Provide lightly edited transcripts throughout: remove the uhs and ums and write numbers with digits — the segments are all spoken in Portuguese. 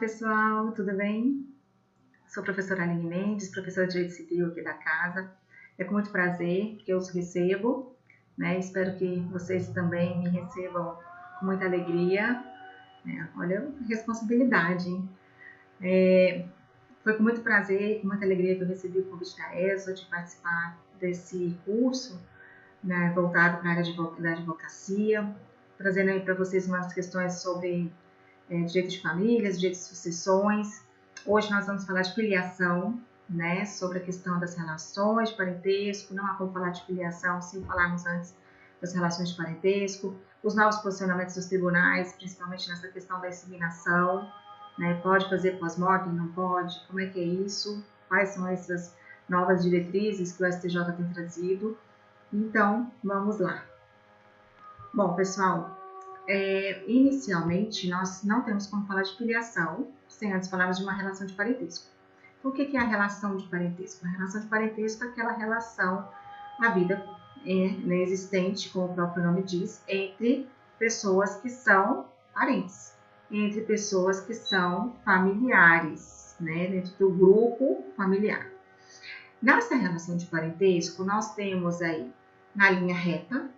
pessoal, tudo bem? Sou a professora Aline Mendes, professora de Direito Civil aqui da casa. É com muito prazer que eu os recebo, né? Espero que vocês também me recebam com muita alegria. Olha, responsabilidade, hein? Foi com muito prazer e com muita alegria que eu recebi o convite da ESA de participar desse curso, né, voltado para a área da advocacia, trazendo aí para vocês umas questões sobre direito de famílias, direito de sucessões. Hoje nós vamos falar de filiação, né, sobre a questão das relações de parentesco. Não há como falar de filiação sem falarmos antes das relações de parentesco, os novos posicionamentos dos tribunais, principalmente nessa questão da inseminação, né, pode fazer pós-mortem, não pode, como é que é isso, quais são essas novas diretrizes que o STJ tem trazido. Então, vamos lá. Bom, pessoal, inicialmente, nós não temos como falar de filiação sem antes falarmos de uma relação de parentesco. Então, o que é a relação de parentesco? A relação de parentesco é aquela relação, a vida existente, como o próprio nome diz, entre pessoas que são parentes, entre pessoas que são familiares, né, dentro do grupo familiar. Nessa relação de parentesco, nós temos aí na linha reta,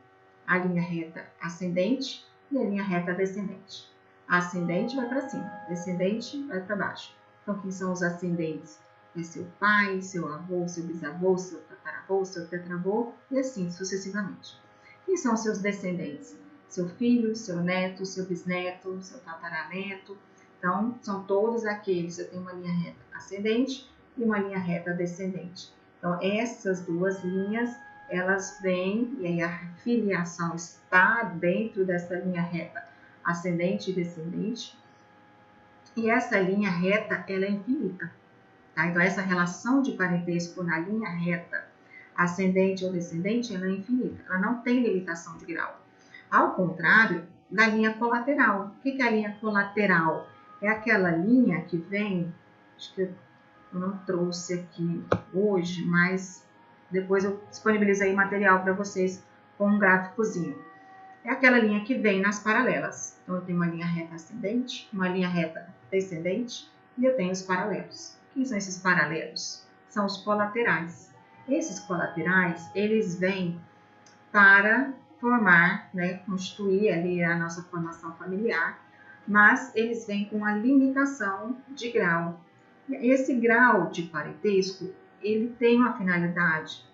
a linha reta ascendente e a linha reta descendente. A ascendente vai para cima, descendente vai para baixo. Então, quem são os ascendentes? É seu pai, seu avô, seu bisavô, seu tataravô, seu tetravô e assim sucessivamente. Quem são os seus descendentes? Seu filho, seu neto, seu bisneto, seu tataraneto. Então, são todos aqueles. Eu tenho uma linha reta ascendente e uma linha reta descendente. Então, essas duas linhas, elas vêm, e aí a filiação está dentro dessa linha reta ascendente e descendente, e essa linha reta, ela é infinita, tá? Então, essa relação de parentesco na linha reta ascendente ou descendente, ela é infinita, ela não tem limitação de grau. Ao contrário da linha colateral. O que é a linha colateral? É aquela linha que vem, acho que eu não trouxe aqui hoje, mas depois eu disponibilizo aí material para vocês com um gráficozinho. É aquela linha que vem nas paralelas. Então, eu tenho uma linha reta ascendente, uma linha reta descendente e eu tenho os paralelos. Quem são esses paralelos? São os colaterais. Esses colaterais, eles vêm para formar, né, constituir ali a nossa formação familiar, mas eles vêm com a limitação de grau. Esse grau de parentesco, ele tem uma finalidade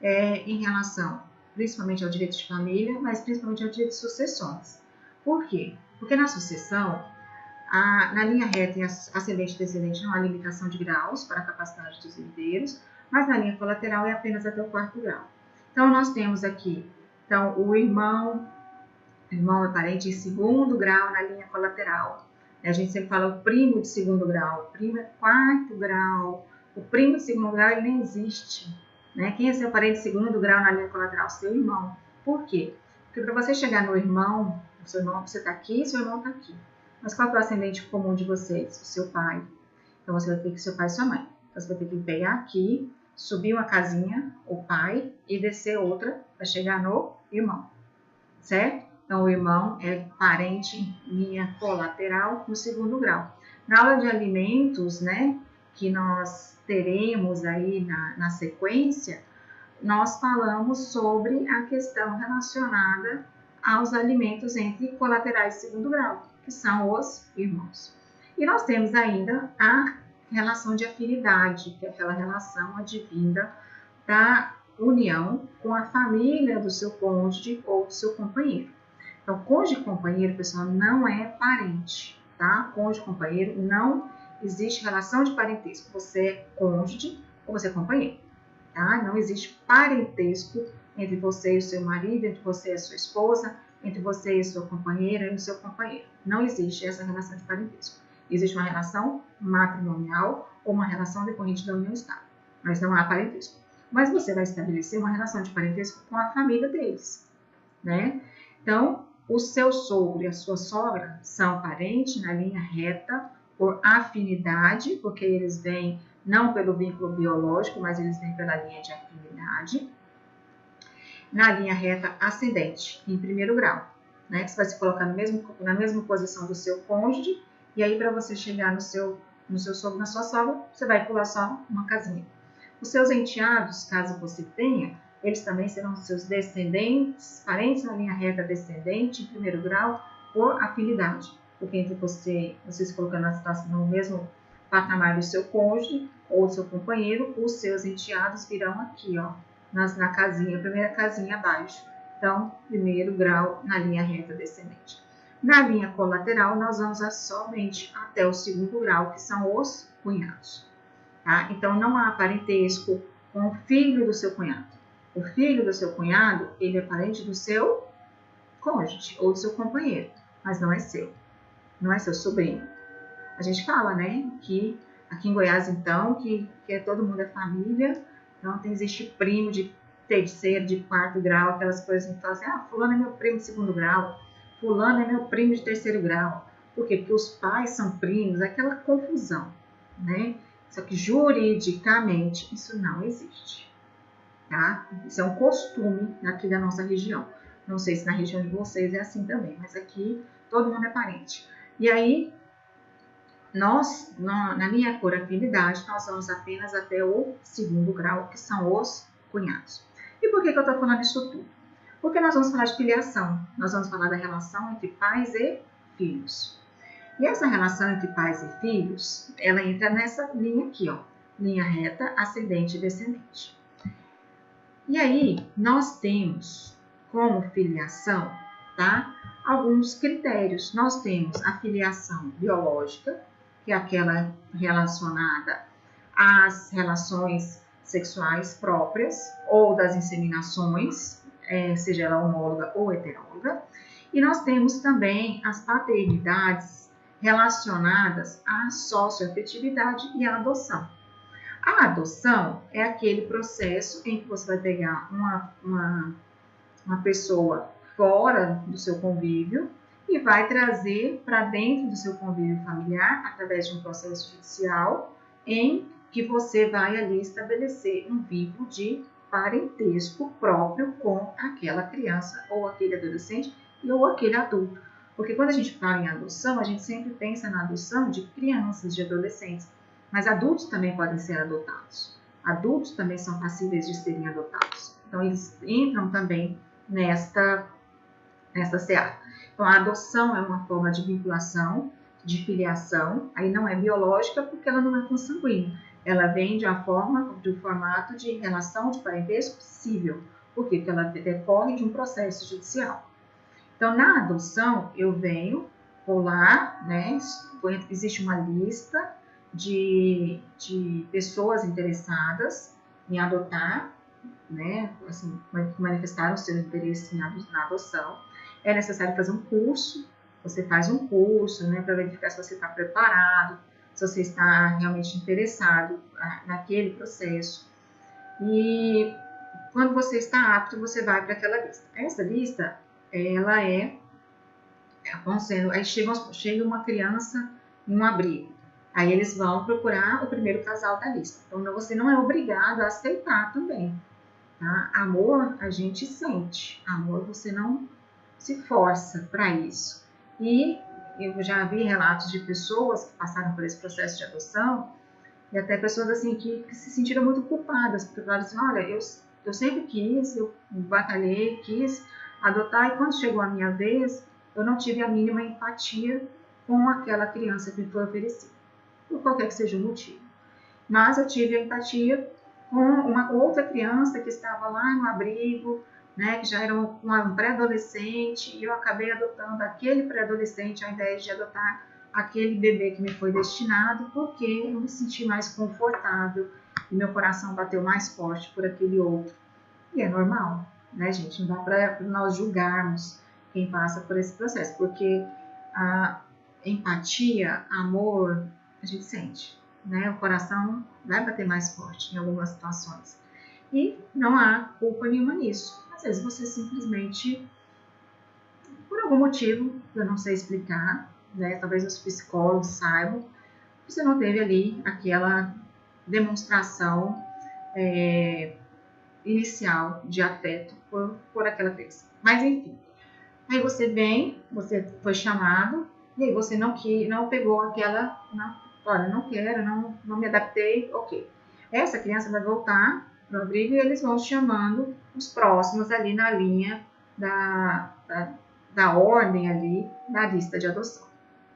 em relação principalmente ao direito de família, mas principalmente ao direito de sucessões. Por quê? Porque na sucessão, na linha reta e ascendente e descendente não há limitação de graus para a capacidade dos herdeiros, mas na linha colateral é apenas até o 4º grau. Então, nós temos aqui o irmão é parente em 2º grau na linha colateral. A gente sempre fala o primo de 2º grau, o primo é 4º grau, o primo de 2º grau ele nem existe. Né? Quem é seu parente de 2º grau na linha colateral? Seu irmão. Por quê? Porque para você chegar no irmão, seu irmão, você está aqui, seu irmão está aqui. Mas qual é o ascendente comum de vocês? O seu pai. Então, você vai ter que ser seu pai e sua mãe. Então, você vai ter que pegar aqui, subir uma casinha, o pai, e descer outra para chegar no irmão. Certo? Então, o irmão é parente em linha colateral no 2º grau. Na aula de alimentos, né, que nós teremos aí na sequência, nós falamos sobre a questão relacionada aos alimentos entre colaterais de 2º grau, que são os irmãos. E nós temos ainda a relação de afinidade, que é aquela relação advinda da união com a família do seu cônjuge ou do seu companheiro. Então, cônjuge e companheiro, pessoal, não é parente, tá? Cônjuge e companheiro não existe relação de parentesco. Você é cônjuge ou você é companheiro, tá? Não existe parentesco entre você e o seu marido, entre você e a sua esposa, entre você e a sua companheira e o seu companheiro. Não existe essa relação de parentesco. Existe uma relação matrimonial ou uma relação decorrente da união estável, mas não há parentesco. Mas você vai estabelecer uma relação de parentesco com a família deles, né? Então, o seu sogro e a sua sogra são parentes na linha reta por afinidade, porque eles vêm não pelo vínculo biológico, mas eles vêm pela linha de afinidade. Na linha reta ascendente, em 1º grau, né? Você vai se colocar na mesma posição do seu cônjuge E aí, para você chegar no seu sogro, na sua sogra, você vai pular só uma casinha. Os seus enteados, caso você tenha, eles também serão seus descendentes, parentes na linha reta descendente, em primeiro grau, por afinidade. Porque entre vocês colocando a situação no mesmo patamar do seu cônjuge ou do seu companheiro, os seus enteados virão aqui, ó, na casinha, primeira casinha abaixo. Então, primeiro grau na linha reta descendente. Na linha colateral, nós vamos somente até o segundo grau, que são os cunhados. Tá? Então, não há parentesco com o filho do seu cunhado. O filho do seu cunhado, ele é parente do seu cônjuge ou do seu companheiro, mas não é seu. Não é seu sobrinho. A gente fala, né, que aqui em Goiás, então, que todo mundo é família, então existe primo de terceiro, de quarto grau, aquelas coisas, então assim, fulano é meu primo de segundo grau, fulano é meu primo de terceiro grau. Por quê? Porque os pais são primos, aquela confusão, né? Só que juridicamente isso não existe, tá? Isso é um costume aqui da nossa região. Não sei se na região de vocês é assim também, mas aqui todo mundo é parente. E aí, nós, na minha cor afinidade, nós vamos apenas até o segundo grau, que são os cunhados. E por que eu estou falando isso tudo? Porque nós vamos falar de filiação, nós vamos falar da relação entre pais e filhos. E essa relação entre pais e filhos, ela entra nessa linha aqui, ó, linha reta, ascendente e descendente. E aí, nós temos como filiação, tá, alguns critérios. Nós temos a filiação biológica, que é aquela relacionada às relações sexuais próprias ou das inseminações, seja ela homóloga ou heteróloga. E nós temos também as paternidades relacionadas à socioafetividade e à adoção. A adoção é aquele processo em que você vai pegar uma pessoa fora do seu convívio e vai trazer para dentro do seu convívio familiar, através de um processo judicial, em que você vai ali estabelecer um vínculo de parentesco próprio com aquela criança ou aquele adolescente ou aquele adulto. Porque quando a gente fala em adoção, a gente sempre pensa na adoção de crianças, de adolescentes, mas adultos também podem ser adotados. Adultos também são passíveis de serem adotados. Então, eles entram também nesta seara. Então, a adoção é uma forma de vinculação, de filiação, aí não é biológica porque ela não é consanguínea. Ela vem de um formato de relação de parentesco civil. Por quê? Porque ela decorre de um processo judicial. Então, na adoção, vou lá, né, existe uma lista de pessoas interessadas em adotar, né, assim, manifestaram o seu interesse na adoção. É necessário fazer um curso, você faz um curso, né, para verificar se você está preparado, se você está realmente interessado naquele processo. E quando você está apto, você vai para aquela lista. Essa lista, ela aí chega uma criança em um abrigo. Aí eles vão procurar o primeiro casal da lista. Então, você não é obrigado a aceitar também. Tá? Amor, a gente sente. Amor, você não se força para isso. E eu já vi relatos de pessoas que passaram por esse processo de adoção, e até pessoas assim que se sentiram muito culpadas, porque falaram assim, olha, eu sempre quis, eu batalhei, quis adotar, e quando chegou a minha vez, eu não tive a mínima empatia com aquela criança que me foi oferecida, por qualquer que seja o motivo. Mas eu tive a empatia com uma outra criança que estava lá no abrigo, né, que já era um pré-adolescente, e eu acabei adotando aquele pré-adolescente ao invés de adotar aquele bebê que me foi destinado, porque eu me senti mais confortável e meu coração bateu mais forte por aquele outro. E é normal, né, gente? Não dá para nós julgarmos quem passa por esse processo, porque a empatia, amor, a gente sente, né? O coração vai bater mais forte em algumas situações. E não há culpa nenhuma nisso. Às vezes você simplesmente, por algum motivo, eu não sei explicar, né? Talvez os psicólogos saibam, você não teve ali aquela demonstração inicial de afeto por aquela criança. Mas enfim, aí você foi chamado, E aí você não pegou aquela, olha, não quero, não me adaptei, ok. Essa criança vai voltar para o abrigo e eles vão chamando os próximos ali na linha da ordem ali da lista de adoção,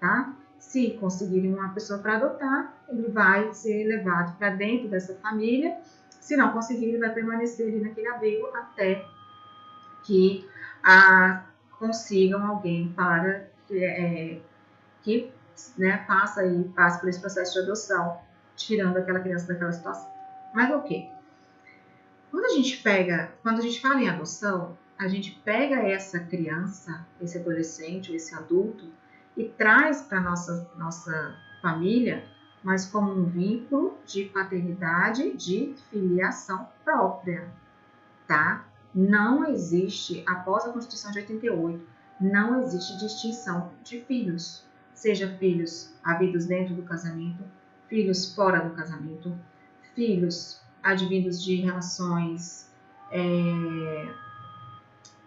tá? Se conseguirem uma pessoa para adotar, ele vai ser levado para dentro dessa família. Se não conseguir, ele vai permanecer ali naquele abrigo até que consigam alguém para que passe por esse processo de adoção, tirando aquela criança daquela situação. Mas ok. Quando a gente fala em adoção, a gente pega essa criança, esse adolescente ou esse adulto e traz para nossa família, mas como um vínculo de paternidade, de filiação própria, tá? Não existe, após a Constituição de 88, não existe distinção de filhos, seja filhos havidos dentro do casamento, filhos fora do casamento, filhos advindos de relações,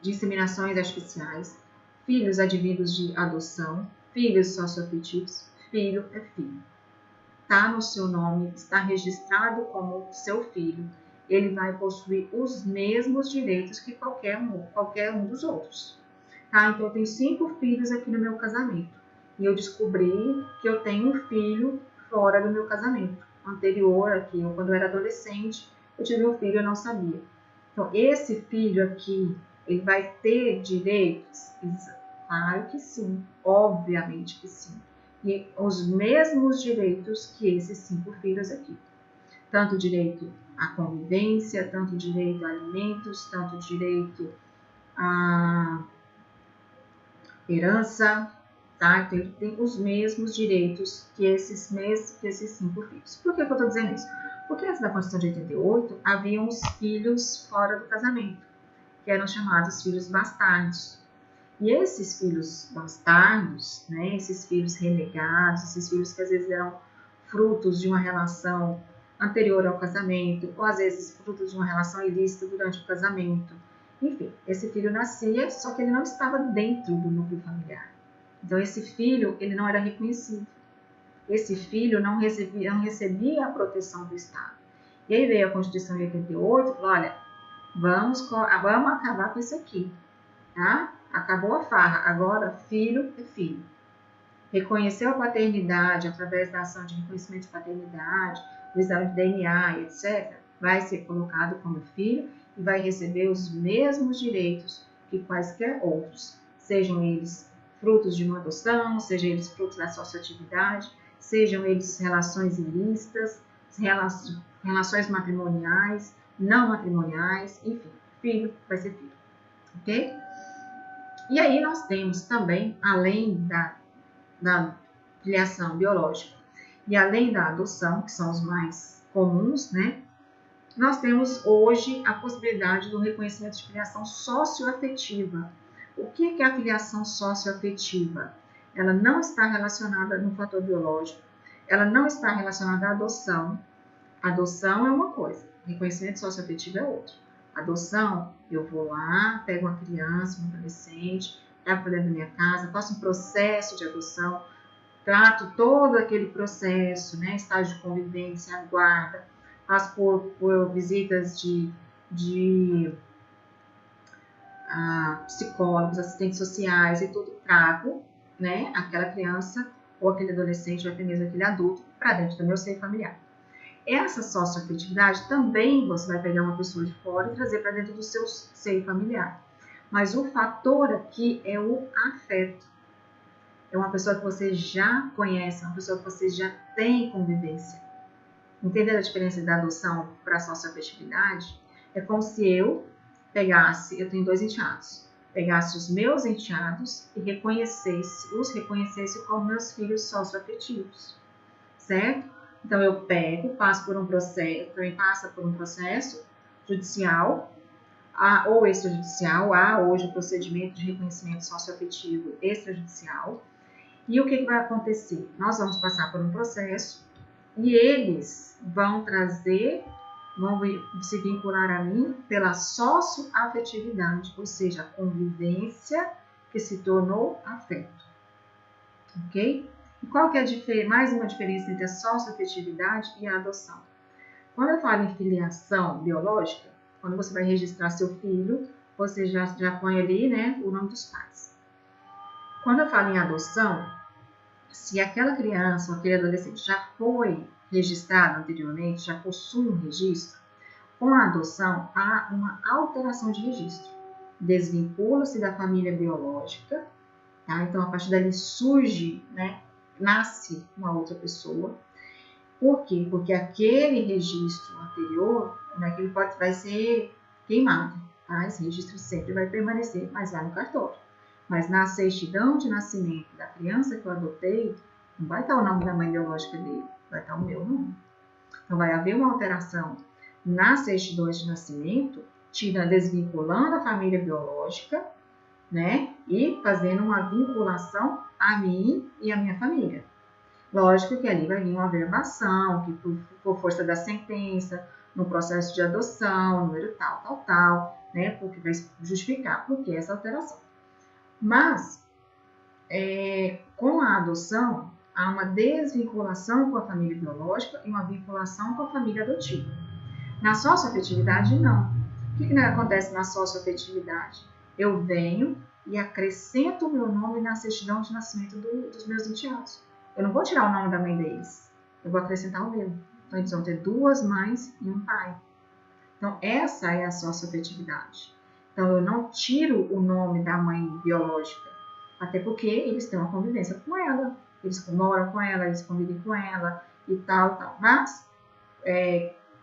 de inseminações artificiais, filhos advindos de adoção, filhos socioafetivos. Filho é filho. Está no seu nome, está registrado como seu filho. Ele vai possuir os mesmos direitos que qualquer um dos outros. Tá? Então, eu tenho 5 filhos aqui no meu casamento. E eu descobri que eu tenho um filho fora do meu casamento. Anterior aqui, quando eu era adolescente, eu tive um filho e eu não sabia. Então, esse filho aqui, ele vai ter direitos? Claro que sim, obviamente que sim. E os mesmos direitos que esses 5 filhos aqui. Tanto direito à convivência, tanto direito a alimentos, tanto direito à herança, tá? Então, ele tem os mesmos direitos que esses 5 filhos. Por que eu estou dizendo isso? Porque antes da Constituição de 88, haviam os filhos fora do casamento, que eram chamados filhos bastardos. E esses filhos bastardos, né, esses filhos renegados, esses filhos que às vezes eram frutos de uma relação anterior ao casamento, ou às vezes frutos de uma relação ilícita durante o casamento. Enfim, esse filho nascia, só que ele não estava dentro do núcleo familiar. Então, esse filho, ele não era reconhecido. Esse filho não recebia a proteção do Estado. E aí veio a Constituição de 88 e falou, olha, vamos acabar com isso aqui, tá? Acabou a farra, agora filho é filho. Reconheceu a paternidade através da ação de reconhecimento de paternidade, do exame de DNA, etc., vai ser colocado como filho e vai receber os mesmos direitos que quaisquer outros, sejam eles frutos de uma adoção, sejam eles frutos da socioatividade, sejam eles relações ilícitas, relações matrimoniais, não matrimoniais, enfim, filho vai ser filho, ok? E aí nós temos também, além da filiação biológica e além da adoção, que são os mais comuns, né? Nós temos hoje a possibilidade do reconhecimento de filiação socioafetiva. O que é a filiação socioafetiva? Ela não está relacionada no fator biológico, ela não está relacionada à adoção. Adoção é uma coisa, reconhecimento socioafetivo é outra. Adoção, eu vou lá, pego uma criança, um adolescente, trago para dentro da minha casa, faço um processo de adoção, trato todo aquele processo, né, estágio de convivência, guarda, passo por visitas de psicólogos, assistentes sociais e tudo, trago, né, aquela criança ou aquele adolescente ou até mesmo aquele adulto para dentro do meu seio familiar. Essa socioafetividade também você vai pegar uma pessoa de fora e trazer para dentro do seu seio familiar. Mas o fator aqui é o afeto. É uma pessoa que você já conhece, uma pessoa que você já tem convivência. Entendendo a diferença da adoção para a socioafetividade? É como se eu tenho 2 enteados, pegasse os meus enteados e os reconhecesse como meus filhos socioafetivos, certo? Então, eu pego, passo por um processo, também passa por um processo judicial ou extrajudicial. Há hoje o procedimento de reconhecimento socioafetivo extrajudicial. E o que vai acontecer? Nós vamos passar por um processo e eles vão se vincular a mim pela socioafetividade, ou seja, a convivência que se tornou afeto. ok? E qual que é mais uma diferença entre a socioafetividade e a adoção? Quando eu falo em filiação biológica, quando você vai registrar seu filho, você já põe ali, né, o nome dos pais. Quando eu falo em adoção, se aquela criança ou aquele adolescente já foi registrado anteriormente, já possui um registro, com a adoção há uma alteração de registro. Desvincula-se da família biológica, tá? Então a partir dali surge, né, nasce uma outra pessoa. Por quê? Porque aquele registro anterior, né, ele vai ser queimado, tá? Esse registro sempre vai permanecer, mas vai no cartório. Mas na certidão de nascimento da criança que eu adotei, não vai estar o nome da mãe biológica dele, vai estar o meu nome. Então vai haver uma alteração nas certidões de nascimento, desvinculando a família biológica, né? E fazendo uma vinculação a mim e a minha família. Lógico que ali vai vir uma averbação, que por força da sentença, no processo de adoção, número tal, né? Porque vai justificar por que essa alteração. Mas, com a adoção, há uma desvinculação com a família biológica e uma vinculação com a família adotiva. Na socioafetividade, não. O que acontece na socioafetividade? Eu venho e acrescento o meu nome na certidão de nascimento dos meus enteados. Eu não vou tirar o nome da mãe deles, eu vou acrescentar o meu. Então, eles vão ter 2 mães e um pai. Então, essa é a socioafetividade. Então, eu não tiro o nome da mãe biológica, até porque eles têm uma convivência com ela, eles moram com ela, eles convivem com ela e tal. Mas,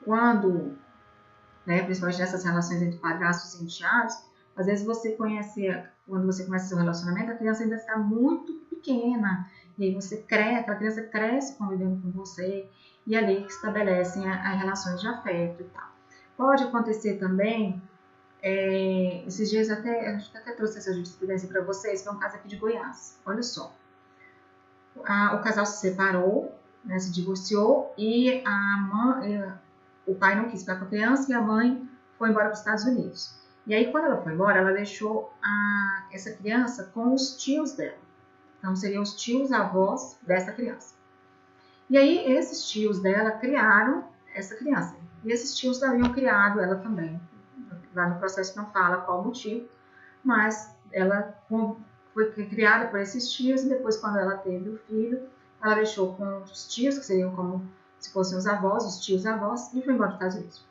quando, né, principalmente nessas relações entre padrastos e enteados, às vezes quando você começa seu relacionamento, a criança ainda está muito pequena, e aí aquela criança cresce convivendo com você, e ali que estabelecem as relações de afeto e tal. Pode acontecer também, esses dias acho que até trouxe essa jurisprudência para vocês, que é um caso aqui de Goiás. Olha só, o casal se separou, né, se divorciou, e o pai não quis ficar com a criança e a mãe foi embora para os Estados Unidos. E aí, quando ela foi embora, ela deixou essa criança com os tios dela. Então, seriam os tios avós dessa criança. E aí, esses tios dela criaram essa criança. E esses tios haviam criado ela também. Lá no processo não fala qual o motivo, mas ela foi criada por esses tios e depois, quando ela teve o filho, ela deixou com os tios, que seriam como se fossem os avós, os tios avós, e foi embora para os Estados Unidos.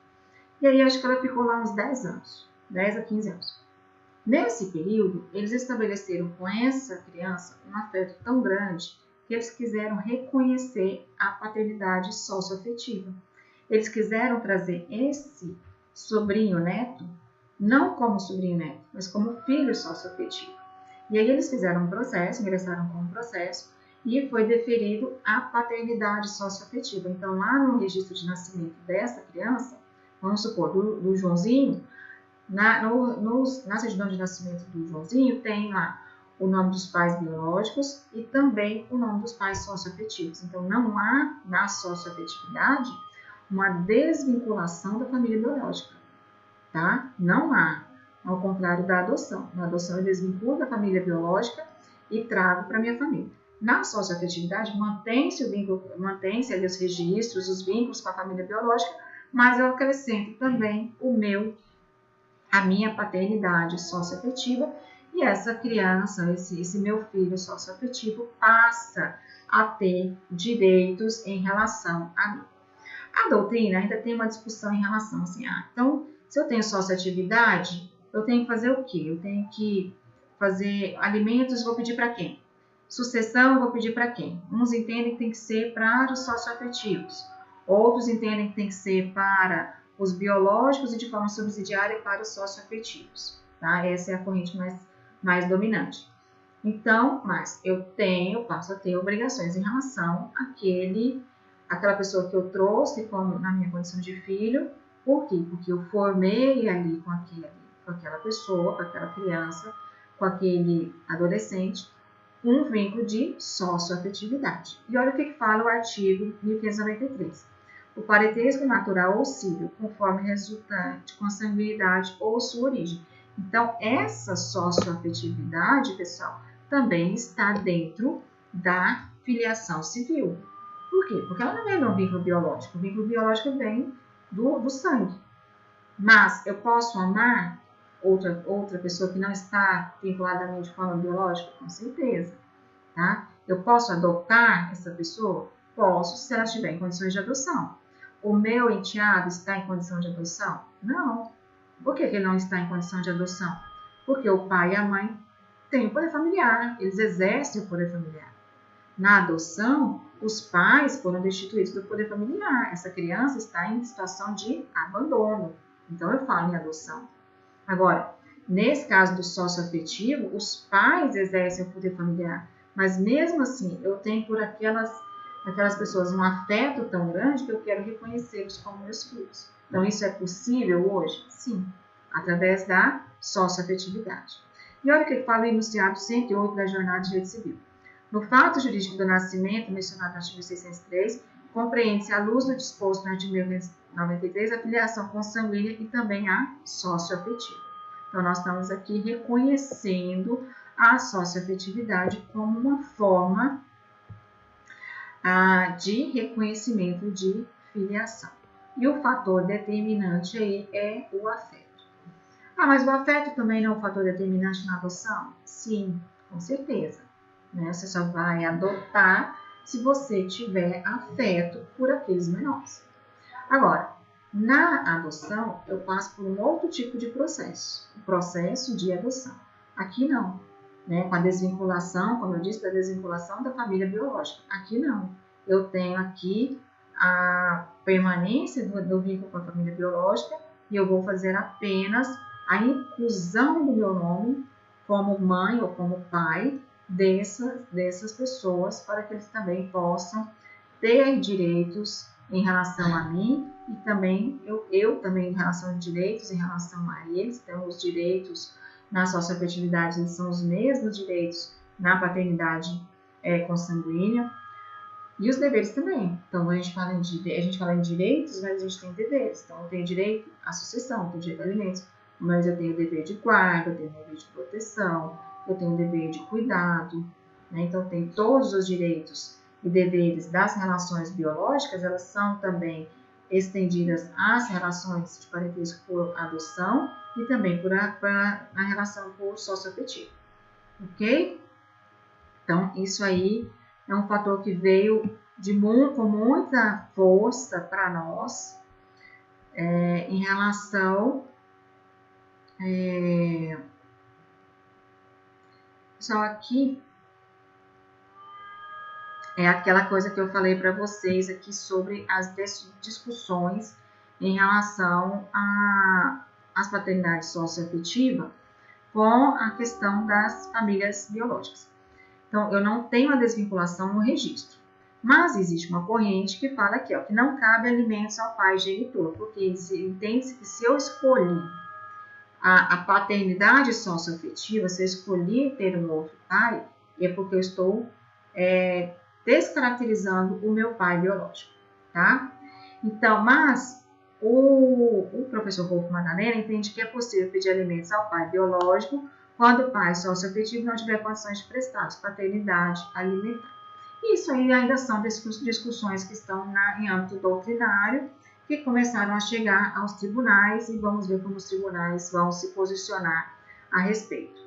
E aí, acho que ela ficou lá uns 10 anos, 10 a 15 anos. Nesse período, eles estabeleceram com essa criança um afeto tão grande que eles quiseram reconhecer a paternidade socioafetiva. Eles quiseram trazer esse sobrinho neto, não como sobrinho neto, mas como filho socioafetivo. E aí eles fizeram um processo, ingressaram com um processo, e foi deferido a paternidade socioafetiva. Então, lá no registro de nascimento dessa criança, vamos supor, do Joãozinho, na certidão de nascimento do Joãozinho, tem lá o nome dos pais biológicos e também o nome dos pais socioafetivos. Então, não há na socioafetividade uma desvinculação da família biológica, tá? Não há, ao contrário da adoção. Na adoção, eu desvinculo da família biológica e trago para minha família. Na socioafetividade, mantém-se o vínculo, mantém-se ali os registros, os vínculos com a família biológica, mas eu acrescento também a minha paternidade socioafetiva, e essa criança, esse meu filho socioafetivo, passa a ter direitos em relação a mim. A doutrina ainda tem uma discussão em relação assim, então, se eu tenho socioatividade, eu tenho que fazer o quê? Eu tenho que fazer alimentos, vou pedir para quem? Sucessão, eu vou pedir para quem? Uns entendem que tem que ser para os socioafetivos, outros entendem que tem que ser para os biológicos e de forma subsidiária para os socioafetivos, tá? Essa é a corrente mais dominante. Então, mas eu passo a ter obrigações em relação àquela pessoa que eu trouxe como na minha condição de filho. Por quê? Porque eu formei ali com aquela pessoa, com aquela criança, com aquele adolescente, um vínculo de socioafetividade. E olha o que fala o artigo 1593. O parentesco natural ou civil, conforme resultante, consanguinidade ou sua origem. Então, essa socioafetividade, pessoal, também está dentro da filiação civil. Por quê? Porque ela não vem do vínculo biológico. O vínculo biológico vem do sangue. Mas eu posso amar outra pessoa que não está vinculada a mim de forma biológica? Com certeza. Tá? Eu posso adotar essa pessoa? Posso, se ela estiver em condições de adoção. O meu enteado está em condição de adoção? Não. Por que ele não está em condição de adoção? Porque o pai e a mãe têm o poder familiar, eles exercem o poder familiar. Na adoção, os pais foram destituídos do poder familiar. Essa criança está em situação de abandono. Então, eu falo em adoção. Agora, nesse caso do socioafetivo, os pais exercem o poder familiar. Mas, mesmo assim, eu tenho por aquelas pessoas um afeto tão grande que eu quero reconhecê-los como meus filhos. Então, isso é possível hoje? Sim, através da socioafetividade. E olha o que ele fala no enunciado 108 da Jornada de Direito Civil. No fato jurídico do nascimento, mencionado no artigo 603, compreende-se, à luz do disposto no artigo 1093, a filiação consanguínea e também a socioafetiva. Então, nós estamos aqui reconhecendo a socioafetividade como uma forma de reconhecimento de filiação. E o fator determinante aí é o afeto. Mas o afeto também não é um fator determinante na adoção? Sim, com certeza. Você só vai adotar se você tiver afeto por aqueles menores. Agora, na adoção, eu passo por um outro tipo de processo, o processo de adoção. Aqui não, com a desvinculação, como eu disse, da desvinculação da família biológica. Aqui não, eu tenho aqui a permanência do vínculo com a família biológica e eu vou fazer apenas a inclusão do meu nome como mãe ou como pai dessas pessoas, para que eles também possam ter direitos em relação a mim e também eu também em relação a direitos em relação a eles. Então, os direitos na socioafetividade eles são os mesmos direitos na paternidade consanguínea e os deveres também. Então, a gente fala em direitos, mas a gente tem deveres. Então, eu tenho direito à sucessão, eu tenho direito a alimentos, mas eu tenho o dever de guarda, eu tenho o dever de proteção, eu tenho o dever de cuidado, Então, tem todos os direitos e deveres das relações biológicas, elas são também estendidas às relações de parentesco por adoção e também na relação por socioafetivo, ok? Então, isso aí é um fator que veio com muita força para nós em relação só aqui é aquela coisa que eu falei para vocês aqui sobre as discussões em relação às paternidades socioafetivas com a questão das famílias biológicas. Então, eu não tenho a desvinculação no registro, mas existe uma corrente que fala aqui, que não cabe alimentos ao pai genitor, porque entende-se que se eu escolhi a paternidade socioafetiva, se eu escolhi ter um outro pai, é porque eu estou descaracterizando o meu pai biológico, tá? Então, mas o professor Rolfo Madalena entende que é possível pedir alimentos ao pai biológico quando o pai socioafetivo não tiver condições de prestar paternidade alimentar. Isso aí ainda são discussões que estão em âmbito doutrinário, que começaram a chegar aos tribunais e vamos ver como os tribunais vão se posicionar a respeito,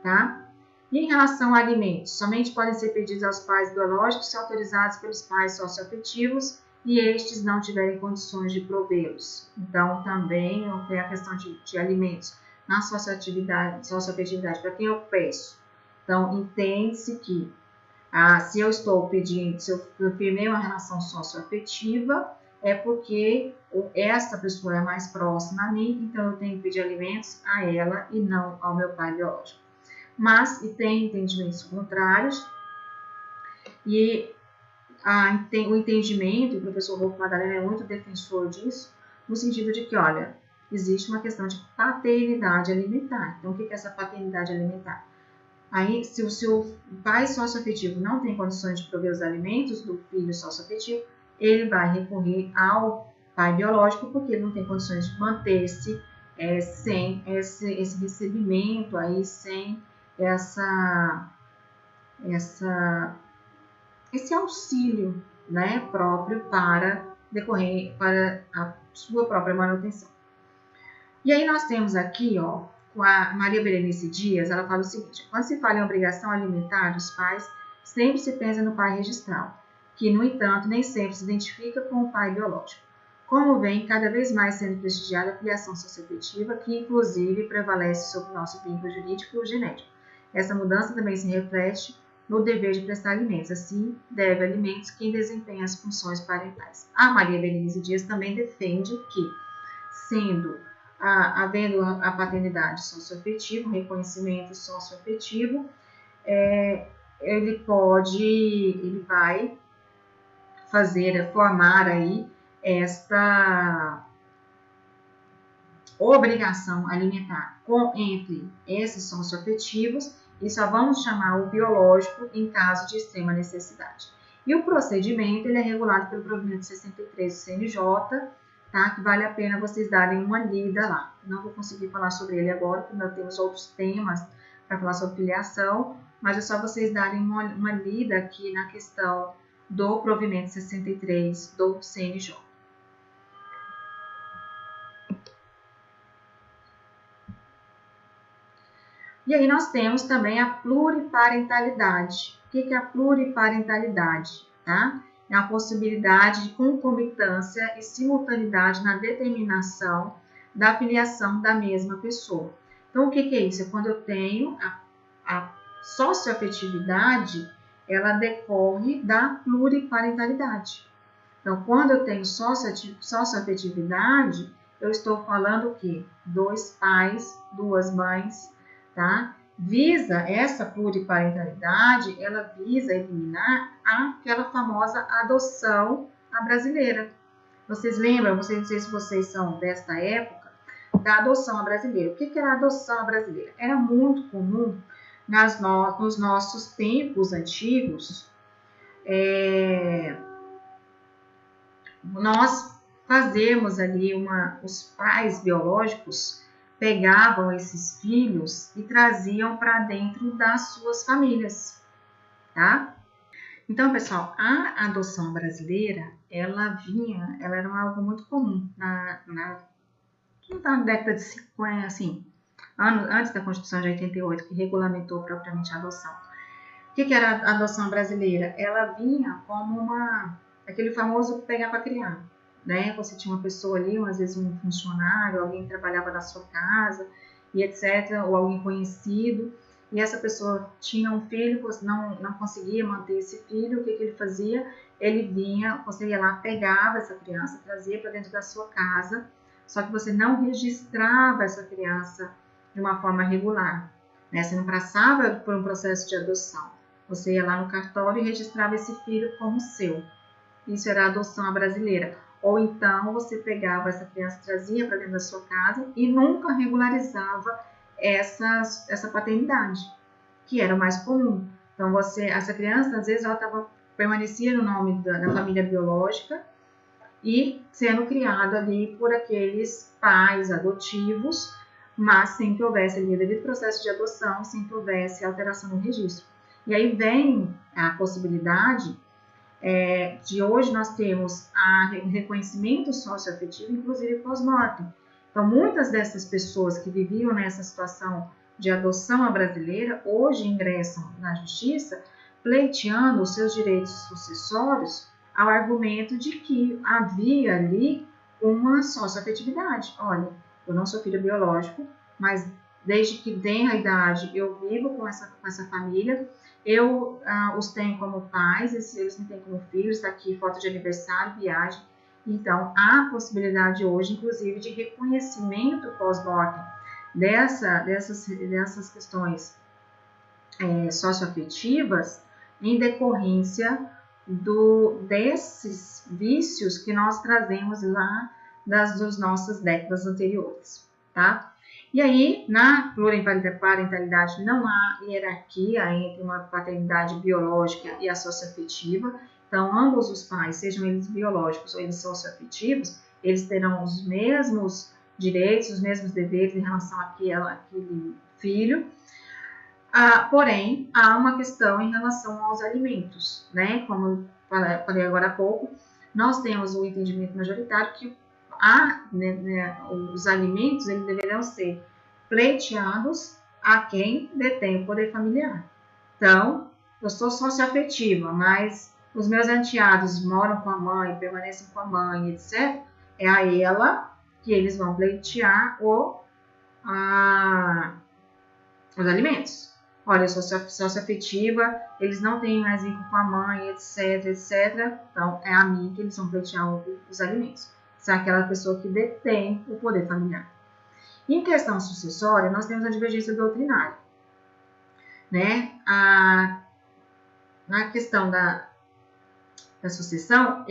tá? E em relação a alimentos, somente podem ser pedidos aos pais biológicos se autorizados pelos pais socioafetivos e estes não tiverem condições de provê-los. Então, também tem a questão de alimentos na socioafetividade, para quem eu peço. Então, entende-se que se eu estou pedindo, se eu firmei uma relação socioafetiva, é porque essa pessoa é mais próxima a mim, então eu tenho que pedir alimentos a ela e não ao meu pai biológico. Mas tem entendimentos contrários e o entendimento, o professor Rolfo Madalena é muito defensor disso, no sentido de que, olha, existe uma questão de paternidade alimentar. Então, o que é essa paternidade alimentar? Aí, se o seu pai socioafetivo não tem condições de prover os alimentos do filho socioafetivo, ele vai recorrer ao pai biológico, porque ele não tem condições de manter-se sem esse recebimento, aí, sem essa esse auxílio, né, próprio para a sua própria manutenção. E aí nós temos aqui, ó, com a Maria Berenice Dias, ela fala o seguinte: quando se fala em obrigação alimentar dos pais, sempre se pensa no pai registral, que, no entanto, nem sempre se identifica com o pai biológico. Como vem cada vez mais sendo prestigiada a filiação socioafetiva, que inclusive prevalece sobre o nosso vínculo jurídico e genético. Essa mudança também se reflete no dever de prestar alimentos, assim deve alimentos quem desempenha as funções parentais. A Maria Berenice Dias também defende que, havendo a paternidade socioafetiva, o reconhecimento socioafetivo, ele vai formar aí esta obrigação alimentar entre esses socioafetivos, e só vamos chamar o biológico em caso de extrema necessidade. E o procedimento ele é regulado pelo provimento 63 do CNJ, tá? Que vale a pena vocês darem uma lida lá. Não vou conseguir falar sobre ele agora, porque nós temos outros temas para falar sobre filiação, mas é só vocês darem uma lida aqui na questão do provimento 63 do CNJ. E aí nós temos também a pluriparentalidade. O que é a pluriparentalidade? Tá? É a possibilidade de concomitância e simultaneidade na determinação da filiação da mesma pessoa. Então, o que é isso? É quando eu tenho a socioafetividade, ela decorre da pluriparentalidade. Então, quando eu tenho socioafetividade, eu estou falando o quê? 2 pais, 2 mães, tá? Essa pluriparentalidade, ela visa eliminar aquela famosa adoção à brasileira. Vocês lembram, não sei se vocês são desta época, da adoção à brasileira. O que era a adoção à brasileira? Era muito comum nos nossos tempos antigos, nós fazemos ali os pais biológicos pegavam esses filhos e traziam para dentro das suas famílias, tá? Então, pessoal, a adoção brasileira, ela era algo muito comum na década de 50, assim, antes da Constituição de 88, que regulamentou propriamente a adoção. O que era a adoção brasileira? Ela vinha como aquele famoso pegar para criar, né? Você tinha uma pessoa ali, às vezes um funcionário, alguém que trabalhava na sua casa, e etc., ou alguém conhecido, e essa pessoa tinha um filho, você não conseguia manter esse filho, o que ele fazia? Você ia lá, pegava essa criança, trazia para dentro da sua casa, só que você não registrava essa criança de uma forma regular, né? Você não passava por um processo de adoção. Você ia lá no cartório e registrava esse filho como seu. Isso era a adoção brasileira. Ou então você pegava essa criança, trazia para dentro da sua casa e nunca regularizava essa paternidade, que era o mais comum. Então essa criança, às vezes, permanecia no nome da família biológica e sendo criada ali por aqueles pais adotivos, mas sem que houvesse ali o devido processo de adoção, sem que houvesse alteração no registro. E aí vem a possibilidade de hoje nós temos o reconhecimento socioafetivo, inclusive pós-mortem. Então, muitas dessas pessoas que viviam nessa situação de adoção à brasileira, hoje ingressam na justiça pleiteando os seus direitos sucessórios ao argumento de que havia ali uma socioafetividade. Olha, eu não sou filho biológico, mas desde que tenho a idade eu vivo com essa família, eu os tenho como pais, eles me têm como filhos, está aqui foto de aniversário, viagem. Então, há possibilidade hoje, inclusive, de reconhecimento pós-mortem dessas questões socioafetivas em decorrência desses vícios que nós trazemos lá das nossas décadas anteriores, tá? E aí, na pluriparentalidade não há hierarquia entre uma paternidade biológica e a socioafetiva. Então, ambos os pais, sejam eles biológicos ou eles socioafetivos, eles terão os mesmos direitos, os mesmos deveres em relação àquele filho. Porém, há uma questão em relação aos alimentos, né? Como eu falei agora há pouco, nós temos o entendimento majoritário que os alimentos eles deverão ser pleiteados a quem detém o poder familiar. Então, eu sou socioafetiva, mas os meus enteados moram com a mãe, permanecem com a mãe, etc. É a ela que eles vão pleitear os alimentos. Olha, eu sou socioafetiva, eles não têm mais vínculo com a mãe, etc, etc. Então, é a mim que eles vão pleitear os alimentos. Se é aquela pessoa que detém o poder familiar. Em questão sucessória, nós temos a divergência doutrinária. Né? Na questão da sucessão,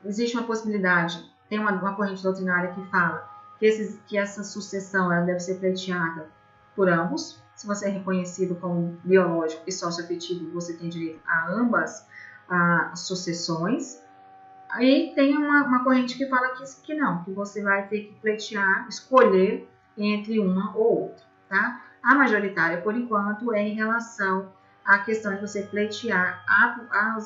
existe uma possibilidade, tem uma corrente doutrinária que fala que essa sucessão ela deve ser pleiteada por ambos. Se você é reconhecido como biológico e socioafetivo, você tem direito a ambas as sucessões. Aí tem uma corrente que fala que não, que você vai ter que pleitear, escolher entre uma ou outra, tá? A majoritária, por enquanto, é em relação à questão de você pleitear a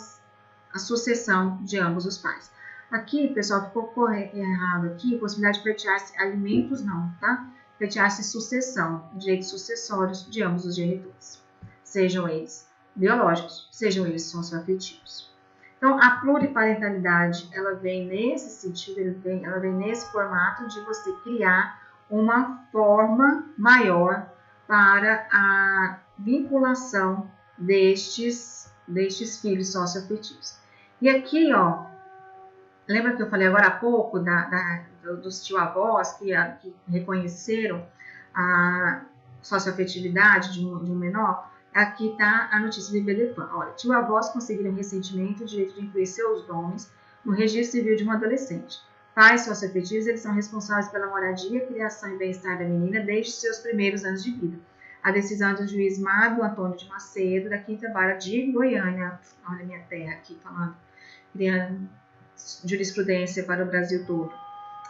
sucessão de ambos os pais. Aqui, pessoal, ficou errado aqui, possibilidade de pleitear-se alimentos, não, tá? Pleitear-se sucessão, direitos sucessórios de ambos os genitores, sejam eles biológicos, sejam eles socioafetivos. Então, a pluriparentalidade, ela vem nesse sentido, ela vem nesse formato de você criar uma forma maior para a vinculação destes filhos socioafetivos. E aqui, ó, lembra que eu falei agora há pouco dos tio-avós que reconheceram a socioafetividade de um menor? Aqui está a notícia de Belefan. Olha, tio-avós conseguiram recentemente o direito de incluir seus nomes no registro civil de uma adolescente. Pais socioafetivos, eles são responsáveis pela moradia, criação e bem-estar da menina desde seus primeiros anos de vida. A decisão do juiz Mário Antônio de Macedo, da 5ª Vara de Goiânia, olha minha terra aqui falando, criando jurisprudência para o Brasil todo.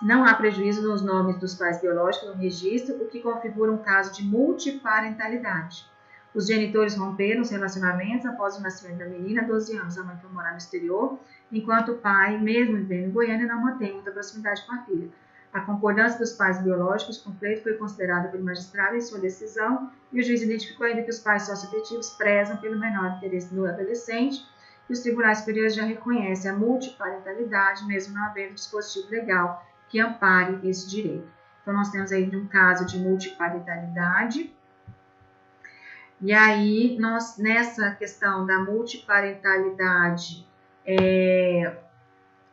Não há prejuízo nos nomes dos pais biológicos no registro, o que configura um caso de multiparentalidade. Os genitores romperam os relacionamentos após o nascimento da menina, há 12 anos. A mãe foi morar no exterior, enquanto o pai, mesmo vivendo em Goiânia, não mantém muita proximidade com a filha. A concordância dos pais biológicos com o pleito foi considerada pelo magistrado em sua decisão e o juiz identificou ainda que os pais socioafetivos prezam pelo menor interesse do adolescente e os tribunais superiores já reconhecem a multiparentalidade, mesmo não havendo dispositivo legal que ampare esse direito. Então, nós temos aí um caso de multiparentalidade. E aí, nessa questão da multiparentalidade,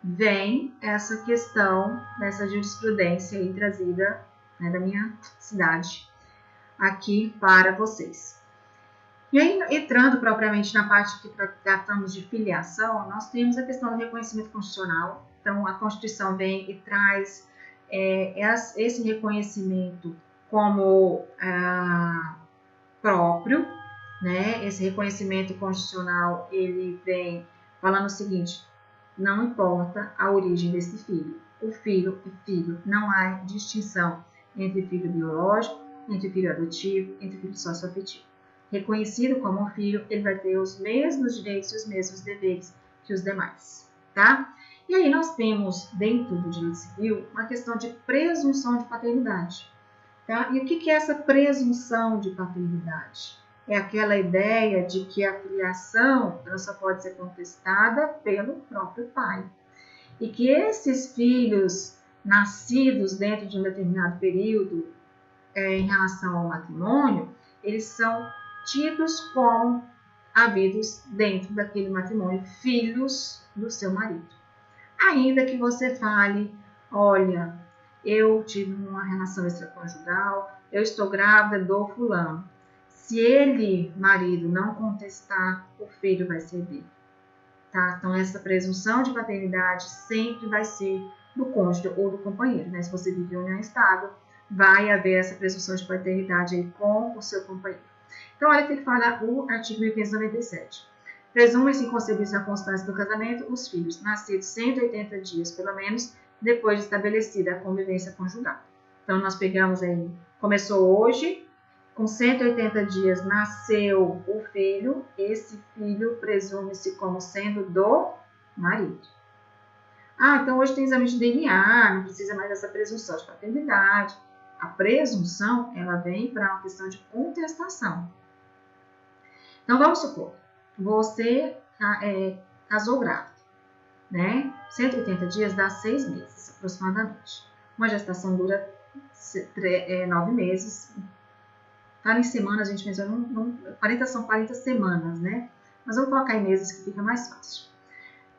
vem essa questão dessa jurisprudência aí trazida, né, da minha cidade aqui para vocês. E aí, entrando propriamente na parte que tratamos de filiação, nós temos a questão do reconhecimento constitucional. Então, a Constituição vem e traz esse reconhecimento como próprio, né? Esse reconhecimento constitucional, ele vem falando o seguinte: não importa a origem desse filho, o filho é filho, não há distinção entre filho biológico, entre filho adotivo, entre filho socioafetivo. Reconhecido como filho, ele vai ter os mesmos direitos e os mesmos deveres que os demais, tá? E aí nós temos, dentro do direito civil, uma questão de presunção de paternidade. Tá? E o que é essa presunção de paternidade? É aquela ideia de que a filiação ela só pode ser contestada pelo próprio pai. E que esses filhos nascidos dentro de um determinado período em relação ao matrimônio, eles são tidos como havidos dentro daquele matrimônio, filhos do seu marido. Ainda que você fale, olha, eu tive uma relação extraconjugal, eu estou grávida do fulano. Se ele, marido, não contestar, o filho vai ser dele. Tá? Então, essa presunção de paternidade sempre vai ser do cônjuge ou do companheiro. Né? Se você vive em união estável, vai haver essa presunção de paternidade aí com o seu companheiro. Então, olha o que ele fala o artigo 1597. Presume-se inconcebível a constância do casamento os filhos, nascidos 180 dias, pelo menos, depois de estabelecida a convivência conjugal. Então, nós pegamos aí, começou hoje, com 180 dias nasceu o filho, esse filho presume-se como sendo do marido. Ah, então hoje tem exame de DNA, não precisa mais dessa presunção de paternidade. A presunção, ela vem para uma questão de contestação. Então, vamos supor, você casou grávida, né? 180 dias dá 6 meses, aproximadamente. Uma gestação dura 9 meses. Fala em semanas, a gente pensa, 40 são 40 semanas, né? Mas vamos colocar em meses que fica mais fácil.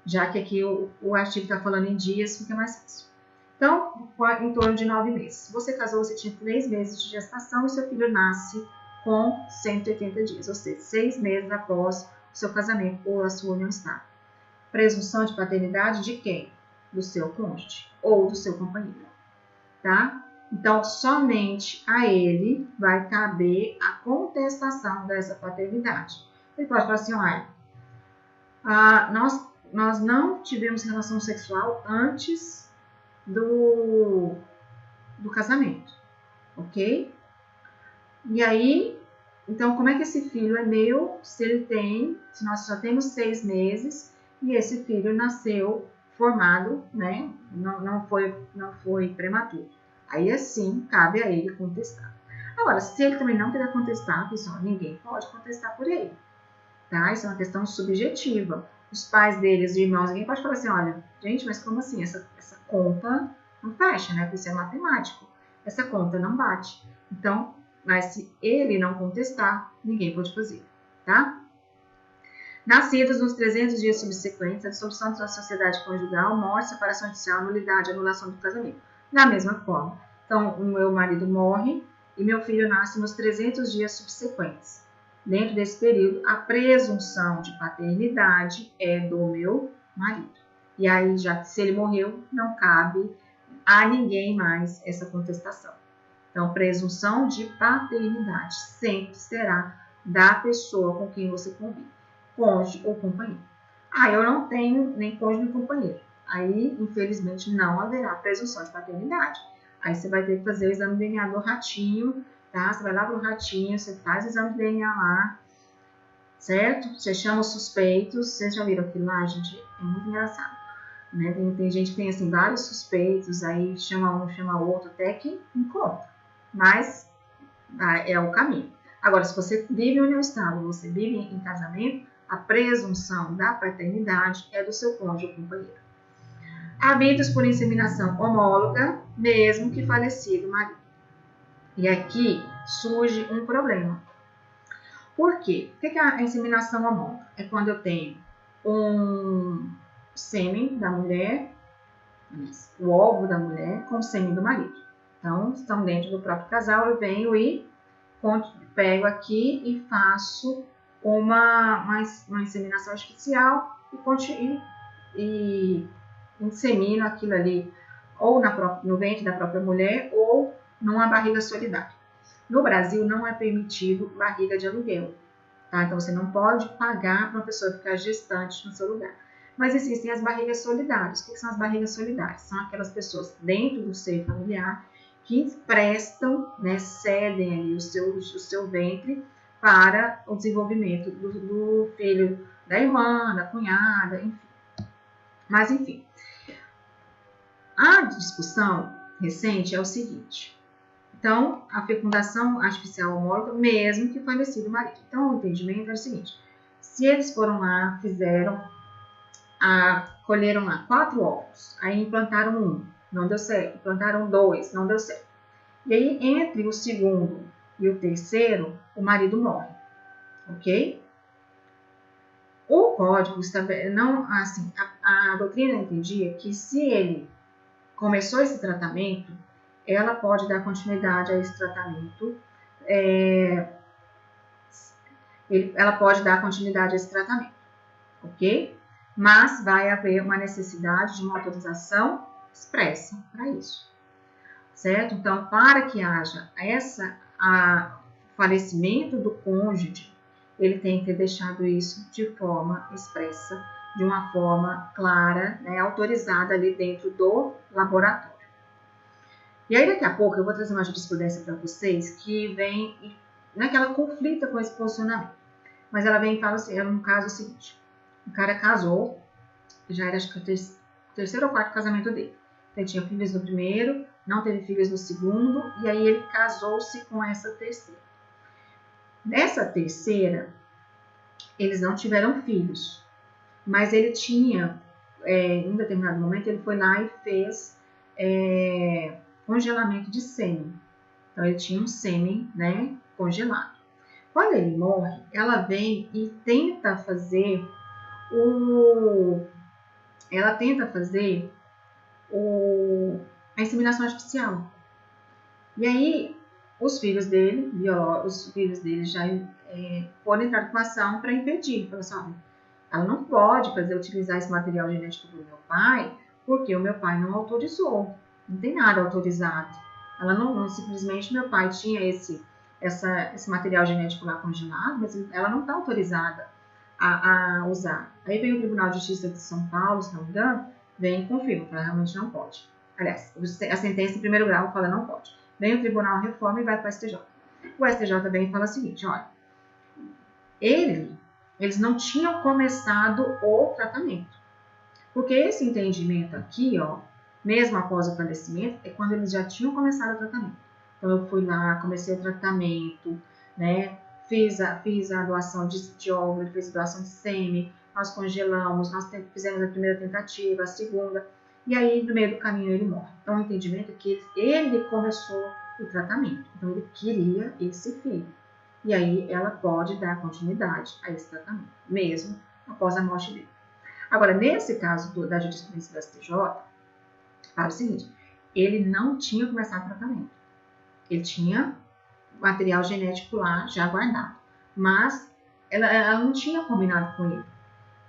Já que aqui o artigo está falando em dias, fica mais fácil. Então, em torno de 9 meses. Você casou, você tinha 3 meses de gestação e seu filho nasce com 180 dias, ou seja, 6 meses após o seu casamento ou a sua união estável. Presunção de paternidade de quem? Do seu cônjuge ou do seu companheiro, tá? Então, somente a ele vai caber a contestação dessa paternidade. Ele pode falar assim, olha, nós não tivemos relação sexual antes do casamento, ok? E aí, então, como é que esse filho é meu se nós só temos 6 meses e esse filho nasceu formado, né? Não foi prematuro. Aí, assim, cabe a ele contestar. Agora, se ele também não quiser contestar, pessoal, ninguém pode contestar por ele, tá? Isso é uma questão subjetiva. Os pais deles, os irmãos, ninguém pode falar assim, olha, gente, mas como assim? Essa conta não fecha, né? Porque isso é matemático. Essa conta não bate. Então, mas se ele não contestar, ninguém pode fazer, tá? Nascidos nos 300 dias subsequentes, a dissolução da sociedade conjugal, morte, separação judicial, nulidade, anulação do casamento. Da mesma forma. Então, o meu marido morre e meu filho nasce nos 300 dias subsequentes. Dentro desse período, a presunção de paternidade é do meu marido. E aí, já que se ele morreu, não cabe a ninguém mais essa contestação. Então, presunção de paternidade sempre será da pessoa com quem você convive, cônjuge ou companheiro. Eu não tenho nem cônjuge nem companheiro. Aí, infelizmente, não haverá presunção de paternidade. Aí você vai ter que fazer o exame de DNA do ratinho, tá? Você vai lá pro ratinho, você faz o exame de DNA lá, certo? Você chama os suspeitos. Vocês já viram aquilo lá, gente? É muito engraçado, né? Tem gente que tem, assim, vários suspeitos, aí chama um, chama outro, até que encontra. Mas é o caminho. Agora, se você vive em união estável, você vive em casamento, a presunção da paternidade é do seu cônjuge ou companheiro. Habidos por inseminação homóloga, mesmo que falecido marido. E aqui surge um problema. Por quê? O que é a inseminação homóloga? É quando eu tenho um sêmen da mulher, o óvulo da mulher, com o sêmen do marido. Então, estão dentro do próprio casal, eu venho e pego aqui e faço uma inseminação artificial e insemino aquilo ali ou no ventre da própria mulher ou numa barriga solidária. No Brasil não é permitido barriga de aluguel, tá? Então você não pode pagar para uma pessoa ficar gestante no seu lugar. Mas existem as barrigas solidárias. O que são as barrigas solidárias? São aquelas pessoas dentro do seio familiar que prestam, né, cedem ali o seu ventre para o desenvolvimento do filho da irmã, da cunhada, enfim. Mas, enfim, a discussão recente é o seguinte. Então, a fecundação artificial homóloga, mesmo que falecido o marido. Então, o entendimento é o seguinte. Se eles foram lá, colheram lá 4 óvulos, aí implantaram 1, não deu certo. Implantaram 2, não deu certo. E aí, entre o segundo e o terceiro, o marido morre, ok? O código a doutrina entendia que se ele começou esse tratamento, ela pode dar continuidade a esse tratamento, ela pode dar continuidade a esse tratamento, ok? Mas vai haver uma necessidade de uma autorização expressa para isso, certo? Então, para que haja falecimento do cônjuge, ele tem que ter deixado isso de forma expressa, de uma forma clara, né, autorizada ali dentro do laboratório. E aí, daqui a pouco, eu vou trazer uma jurisprudência para vocês que vem não é que ela conflita com esse posicionamento, mas ela vem e fala assim, no caso é o seguinte, o cara casou, já era acho que o terceiro ou quarto casamento dele. Ele tinha filhos no primeiro, não teve filhos no segundo, e aí ele casou-se com essa terceira. Nessa terceira, eles não tiveram filhos, mas ele tinha, em um determinado momento, ele foi lá e fez congelamento de sêmen. Então, ele tinha um sêmen, né, congelado. Quando ele morre, ela vem e tenta fazer a inseminação artificial. E aí, os filhos dele já foram entrar com ação para impedir. Falaram assim, olha, ela não pode utilizar esse material genético do meu pai, porque o meu pai não autorizou. Não tem nada autorizado. Ela não simplesmente, meu pai tinha esse material genético lá congelado, mas ela não está autorizada a usar. Aí vem o Tribunal de Justiça de São Paulo, se não me engano, vem e confirma que ela realmente não pode. Aliás, a sentença em primeiro grau fala não pode. Vem o Tribunal Reforma e vai para o STJ. O STJ vem e fala o seguinte, olha, eles não tinham começado o tratamento. Porque esse entendimento aqui, ó, mesmo após o falecimento, é quando eles já tinham começado o tratamento. Então, eu fui lá, comecei o tratamento, né? Fiz a doação de óvulo, fiz a doação de sêmen, nós congelamos, nós fizemos a primeira tentativa, a segunda, e aí, no meio do caminho, ele morre. Então, o entendimento é que ele começou o tratamento. Então, ele queria esse filho. E aí, ela pode dar continuidade a esse tratamento, mesmo após a morte dele. Agora, nesse caso da jurisprudência do STJ, fala o seguinte, ele não tinha começado o tratamento. Ele tinha material genético lá já guardado, mas ela não tinha combinado com ele.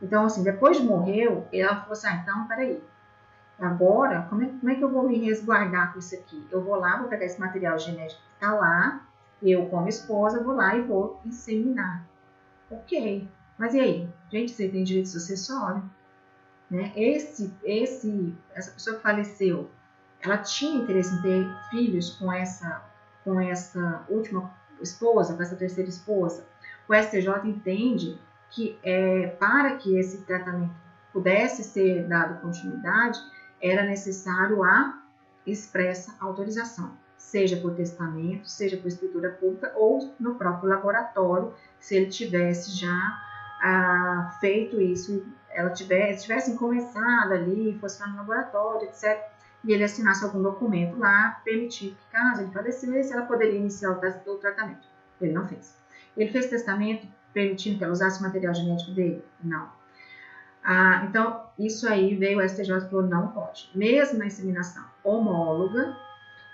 Então, assim, depois de morrer, ela falou assim, então, peraí, agora, como é que eu vou me resguardar com isso aqui? Eu vou lá, vou pegar esse material genético que está lá, eu como esposa, vou lá e vou inseminar. Ok, mas e aí? Gente, você tem direito sucessório? Né? Essa pessoa que faleceu, ela tinha interesse em ter filhos com essa última esposa, com essa terceira esposa. O STJ entende que para que esse tratamento pudesse ser dado continuidade, era necessário a expressa autorização, seja por testamento, seja por escritura pública ou no próprio laboratório, se ele tivesse já feito isso, tivessem começado ali, fosse lá no laboratório, etc., e ele assinasse algum documento lá, permitindo que, caso ele falecesse, ela poderia iniciar o tratamento. Ele não fez. Ele fez testamento permitindo que ela usasse o material genético dele? Não. Então, isso aí veio o STJ e falou, não pode. Mesmo na inseminação homóloga,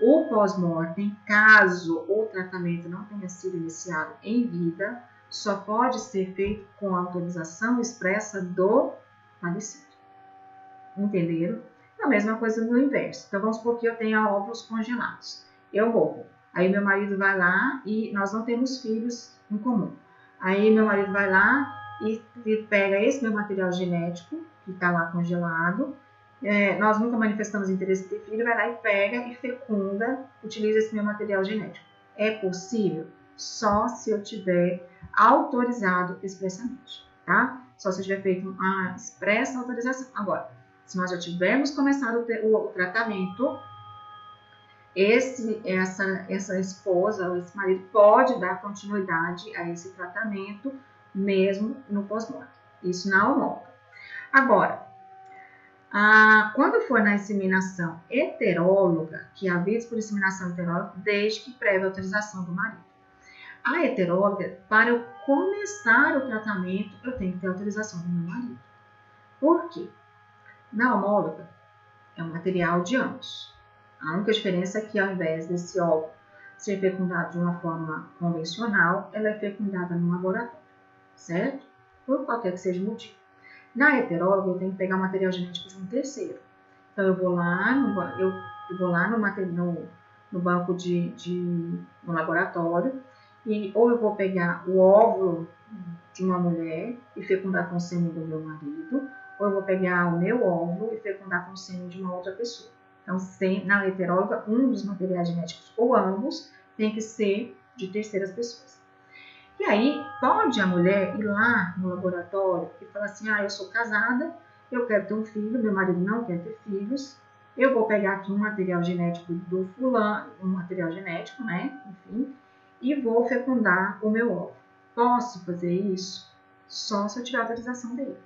o pós-mortem, caso o tratamento não tenha sido iniciado em vida, só pode ser feito com autorização expressa do falecido. Entenderam? A mesma coisa no inverso. Então, vamos supor que eu tenha óvulos congelados. Eu morro. Aí, meu marido vai lá e nós não temos filhos em comum. Aí, meu marido vai lá e pega esse meu material genético, que está lá congelado. Nós nunca manifestamos interesse em ter filho, vai lá e pega e fecunda, utiliza esse meu material genético. É possível? Só se eu tiver autorizado expressamente, tá? Só se eu tiver feito uma expressa autorização. Agora, se nós já tivermos começado o tratamento, essa esposa ou esse marido pode dar continuidade a esse tratamento mesmo no pós-morte. Isso na homóloga. Agora, quando for na inseminação heteróloga, que há vidas por inseminação heteróloga, desde que prévia autorização do marido. A heteróloga, para eu começar o tratamento, eu tenho que ter autorização do meu marido. Por quê? Na homóloga, é um material de ambos. A única diferença é que, ao invés desse óvulo ser fecundado de uma forma convencional, ela é fecundada no laboratório, certo? Por qualquer que seja o motivo. Na heteróloga, eu tenho que pegar o material genético de um terceiro. Então, eu vou lá no banco no laboratório, ou eu vou pegar o óvulo de uma mulher e fecundar com o sêmen do meu marido, ou eu vou pegar o meu óvulo e fecundar com o sêmen de uma outra pessoa. Então, na heteróloga, um dos materiais genéticos ou ambos tem que ser de terceiras pessoas. E aí, pode a mulher ir lá no laboratório e falar assim, eu sou casada, eu quero ter um filho, meu marido não quer ter filhos, eu vou pegar aqui um material genético do fulano, um material genético, né, enfim, e vou fecundar o meu óvulo. Posso fazer isso só se eu tiver autorização dele.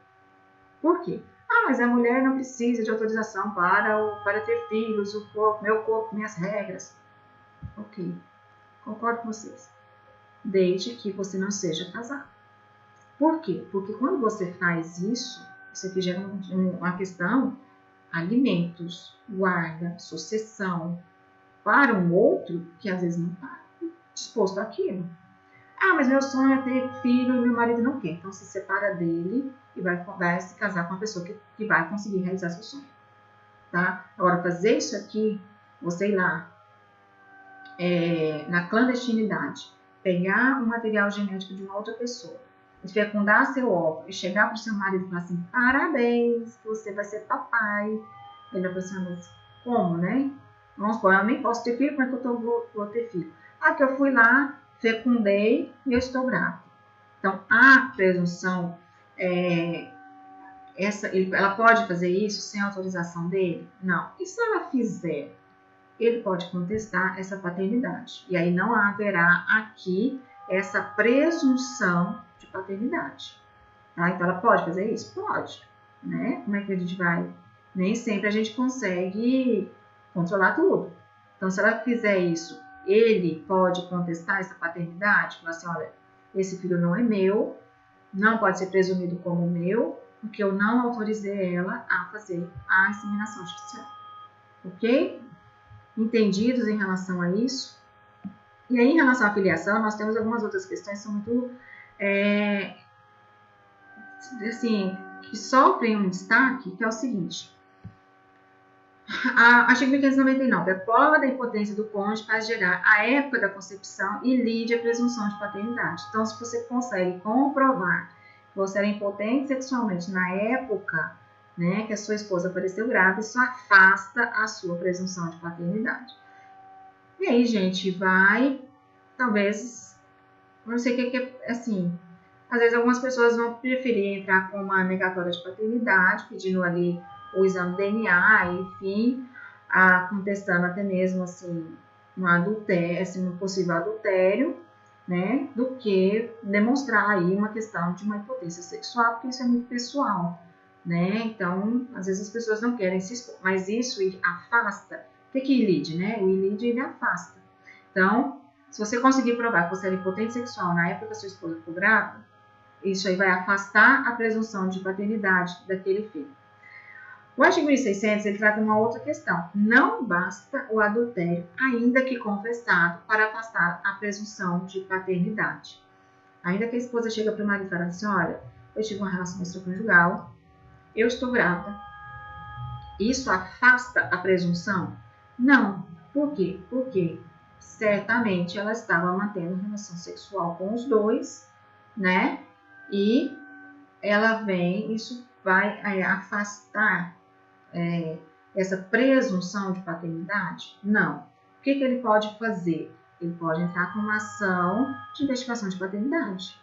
Por quê? Mas a mulher não precisa de autorização para ter filhos, meu corpo, minhas regras. Ok, concordo com vocês. Desde que você não seja casado. Por quê? Porque quando você faz isso aqui gera uma questão, alimentos, guarda, sucessão, para um outro que às vezes não está disposto àquilo. Mas meu sonho é ter filho e meu marido não quer. Então se separa dele e vai se casar com uma pessoa que vai conseguir realizar seu sonho. Tá? Agora, fazer isso aqui, você ir lá na clandestinidade, pegar um material genético de uma outra pessoa, fecundar seu óvulo e chegar para o seu marido e falar assim, parabéns, você vai ser papai. Ele vai pensar, mas como, né? Vamos supor, eu nem posso ter filho, como é que eu vou ter filho? Que eu fui lá, fecundei e eu estou grávida. Então, a presunção, ela pode fazer isso sem autorização dele? Não. E se ela fizer? Ele pode contestar essa paternidade. E aí não haverá aqui essa presunção de paternidade. Tá? Então, ela pode fazer isso? Pode. Né? Como é que a gente vai? Nem sempre a gente consegue controlar tudo. Então, se ela fizer isso, ele pode contestar essa paternidade? Falar assim, olha, esse filho não é meu, não pode ser presumido como meu, porque eu não autorizei ela a fazer a inseminação artificial. Ok? Entendidos em relação a isso? E aí, em relação à filiação, nós temos algumas outras questões que são muito, assim, que sofrem um destaque, que é o seguinte. Artigo 1599, a prova da impotência do cônjuge faz gerar a época da concepção e lide a presunção de paternidade. Então, se você consegue comprovar que você era impotente sexualmente na época, né, que a sua esposa apareceu grávida, isso afasta a sua presunção de paternidade. E aí, gente, talvez, não sei o que é, assim, às vezes algumas pessoas vão preferir entrar com uma negatória de paternidade, pedindo ali o exame DNA, enfim, contestando até mesmo, assim, um adultério, assim, um possível adultério, né, do que demonstrar aí uma questão de uma impotência sexual, porque isso é muito pessoal, né, então, às vezes as pessoas não querem se expor, mas isso afasta. O que é ILID, né? O ILID, ele afasta. Então, se você conseguir provar que você era impotente sexual na época que a sua esposa ficou grávida, isso aí vai afastar a presunção de paternidade daquele filho. O artigo 1600, ele trata uma outra questão. Não basta o adultério, ainda que confessado, para afastar a presunção de paternidade. Ainda que a esposa chega para o marido e fala assim, olha, eu tive uma relação extraconjugal, eu estou grávida. Isso afasta a presunção? Não. Por quê? Porque certamente ela estava mantendo relação sexual com os dois, né? E ela isso vai afastar essa presunção de paternidade? Não. O que ele pode fazer? Ele pode entrar com uma ação de investigação de paternidade.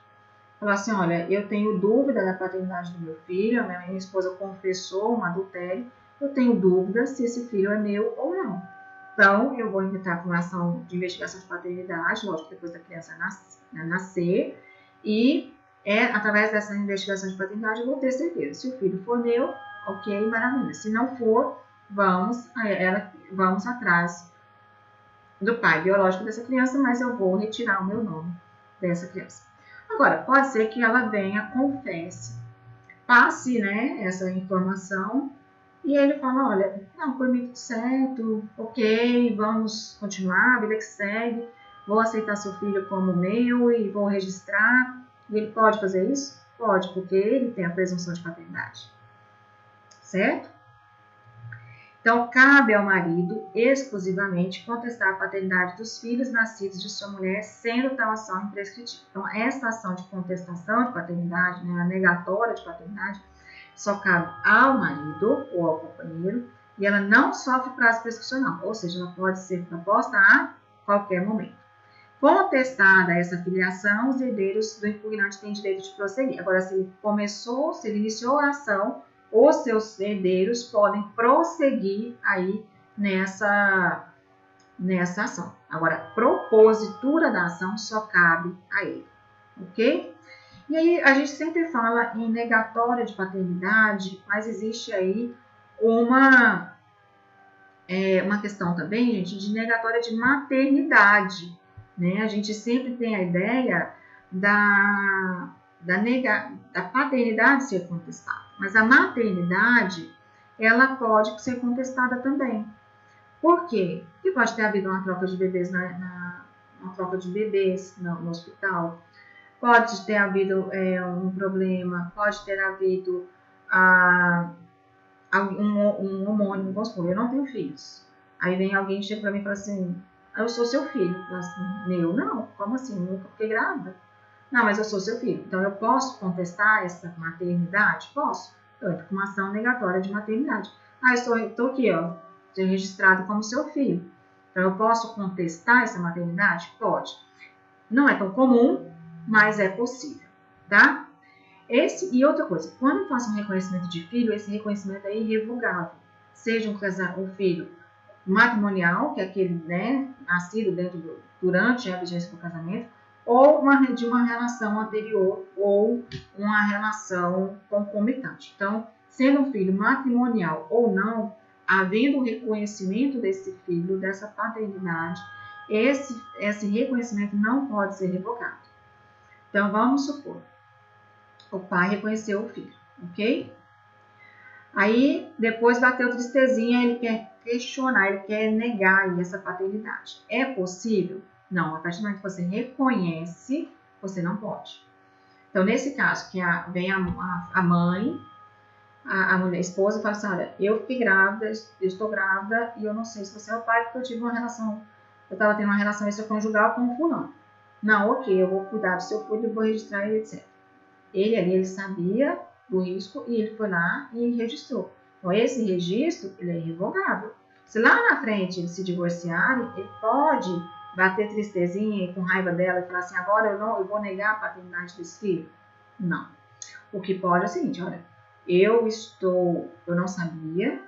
Falar assim, olha, eu tenho dúvida da paternidade do meu filho, a minha esposa confessou um adultério, eu tenho dúvida se esse filho é meu ou não. Então, eu vou entrar com uma ação de investigação de paternidade, lógico, depois da criança nascer, e através dessa investigação de paternidade eu vou ter certeza. Se o filho for meu, ok, maravilha. Se não for, vamos atrás do pai biológico dessa criança, mas eu vou retirar o meu nome dessa criança. Agora, pode ser que ela venha, confesse, passe, né, essa informação e ele fala, olha, não, por mim tudo certo, ok, vamos continuar, a vida que segue, vou aceitar seu filho como meu e vou registrar. E ele pode fazer isso? Pode, porque ele tem a presunção de paternidade. Certo? Então, cabe ao marido exclusivamente contestar a paternidade dos filhos nascidos de sua mulher, sendo tal ação imprescritível. Então, essa ação de contestação de paternidade, né, a negatória de paternidade, só cabe ao marido ou ao companheiro e ela não sofre prazo prescricional, ou seja, ela pode ser proposta a qualquer momento. Contestada essa filiação, os herdeiros do impugnante têm direito de prosseguir. Agora, se ele iniciou a ação, os seus herdeiros podem prosseguir aí nessa ação. Agora, a propositura da ação só cabe a ele, ok? E aí, a gente sempre fala em negatória de paternidade, mas existe aí uma questão também, gente, de negatória de maternidade, né? A gente sempre tem a ideia da paternidade ser contestada, mas a maternidade, ela pode ser contestada também. Por quê? Porque pode ter havido uma troca de bebês uma troca de bebês no hospital, pode ter havido um problema, pode ter havido um homônimo, vamos supor, eu não tenho filhos. Aí vem alguém chega pra mim e fala assim, eu sou seu filho. Eu falo assim, meu, não, como assim? Eu nunca fiquei grávida. Não, mas eu sou seu filho. Então eu posso contestar essa maternidade? Posso. Eu entro com uma ação negatória de maternidade. Eu estou aqui, ó, registrado como seu filho. Então eu posso contestar essa maternidade? Pode. Não é tão comum, mas é possível, tá? E outra coisa, quando eu faço um reconhecimento de filho, esse reconhecimento é irrevogável. Seja um filho matrimonial, que é aquele, né, nascido durante a vigência do casamento, ou de uma relação anterior ou uma relação concomitante. Então, sendo um filho matrimonial ou não, havendo o reconhecimento desse filho, dessa paternidade, esse reconhecimento não pode ser revogado. Então, vamos supor, o pai reconheceu o filho, ok? Aí, depois bateu tristezinha, ele quer questionar, ele quer negar essa paternidade. É possível? Não, a partir do momento que você reconhece, você não pode. Então, nesse caso, que vem a mãe, a mulher, a esposa, fala assim, olha, eu fiquei grávida, eu estou grávida, e eu não sei se você é o pai, porque eu tive uma relação, eu estava tendo uma relação extraconjugal com o fulano. Não, ok, eu vou cuidar do seu filho, vou registrar ele, etc. Ele sabia do risco e ele foi lá e registrou. Então, esse registro, ele é irrevogável. Se lá na frente eles se divorciarem, ele pode bater tristezinha e com raiva dela e falar assim, agora eu vou negar a paternidade desse filho? Não. O que pode é o seguinte, olha, eu não sabia,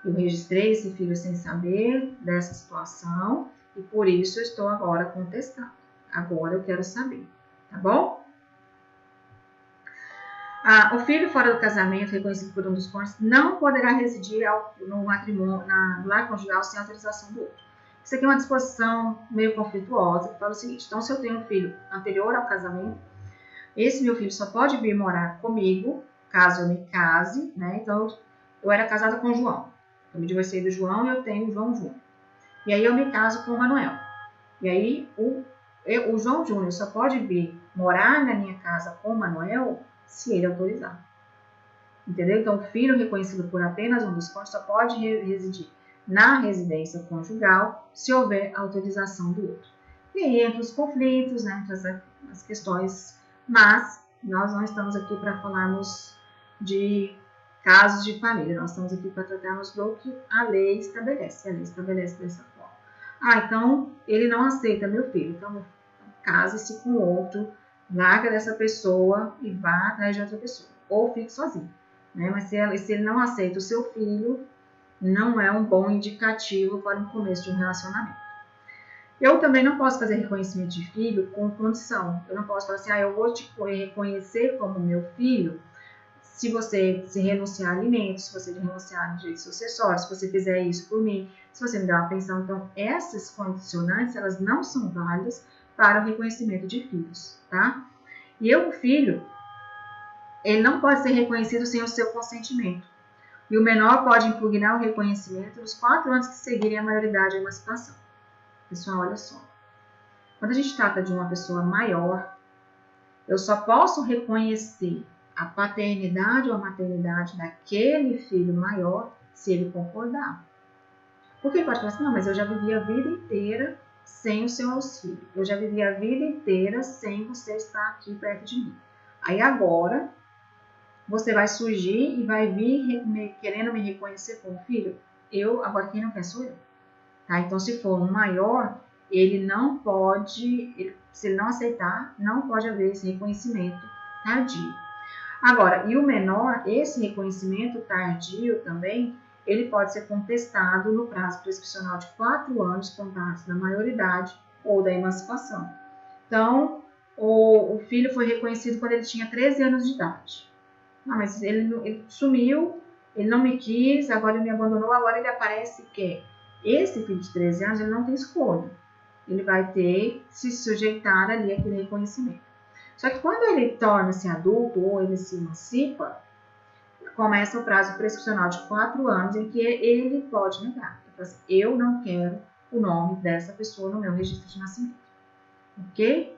eu registrei esse filho sem saber dessa situação e por isso eu estou agora contestando. Agora eu quero saber, tá bom? O filho fora do casamento, reconhecido por um dos cônjuges, não poderá residir no matrimônio, no lar conjugal sem autorização do outro. Isso aqui é uma disposição meio conflituosa, que fala o seguinte, então se eu tenho um filho anterior ao casamento, esse meu filho só pode vir morar comigo, caso eu me case, né? Então, eu era casada com o João. Eu me divorciei do João e eu tenho o João Júnior. E aí eu me caso com o Manuel. E aí o João Júnior só pode vir morar na minha casa com o Manuel se ele autorizar. Entendeu? Então, o filho reconhecido por apenas um dos cônjuges só pode residir na residência conjugal se houver autorização do outro. E aí entra os conflitos, né, entre as questões, mas nós não estamos aqui para falarmos de casos de família, nós estamos aqui para tratarmos do que a lei estabelece. A lei estabelece dessa forma. Então, ele não aceita meu filho, então case-se com outro, larga dessa pessoa e vá atrás de outra pessoa. Ou fique sozinho. Né? Mas se ele não aceita o seu filho, não é um bom indicativo para o começo de um relacionamento. Eu também não posso fazer reconhecimento de filho com condição. Eu não posso falar assim, eu vou te reconhecer como meu filho se você se renunciar a alimentos, se você renunciar a direitos sucessórios, se você fizer isso por mim, se você me der uma pensão. Então, essas condicionantes, elas não são válidas para o reconhecimento de filhos, tá? E o filho, ele não pode ser reconhecido sem o seu consentimento. E o menor pode impugnar o reconhecimento nos 4 anos que seguirem a maioridade e a emancipação. Pessoal, olha só. Quando a gente trata de uma pessoa maior, eu só posso reconhecer a paternidade ou a maternidade daquele filho maior se ele concordar. Porque ele pode falar assim, não, mas eu já vivi a vida inteira sem o seu auxílio. Eu já vivi a vida inteira sem você estar aqui perto de mim. Aí agora, você vai surgir e vai vir querendo me reconhecer como filho? Agora quem não quer sou eu. Tá? Então, se for um maior, ele não pode, se ele não aceitar, não pode haver esse reconhecimento tardio. Agora, e o menor, esse reconhecimento tardio também, ele pode ser contestado no prazo prescricional de 4 anos contados da maioridade ou da emancipação. Então, o filho foi reconhecido quando ele tinha 13 anos de idade. Ah, mas ele sumiu, ele não me quis, agora ele me abandonou, agora ele aparece que esse filho de 13 anos, ele não tem escolha. Ele vai ter que se sujeitar ali àquele reconhecimento. Só que quando ele torna-se adulto ou ele se emancipa, começa o prazo prescricional de 4 anos em que ele pode negar. Ele fala assim, eu não quero o nome dessa pessoa no meu registro de nascimento. Ok?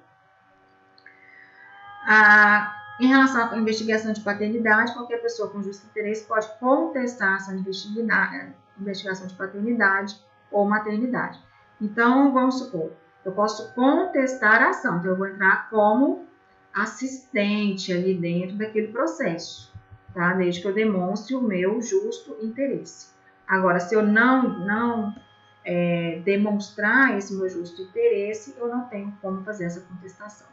Em relação à investigação de paternidade, qualquer pessoa com justo interesse pode contestar essa investigação de paternidade ou maternidade. Então, vamos supor, eu posso contestar a ação, então eu vou entrar como assistente ali dentro daquele processo, tá? Desde que eu demonstre o meu justo interesse. Agora, se eu não demonstrar esse meu justo interesse, eu não tenho como fazer essa contestação.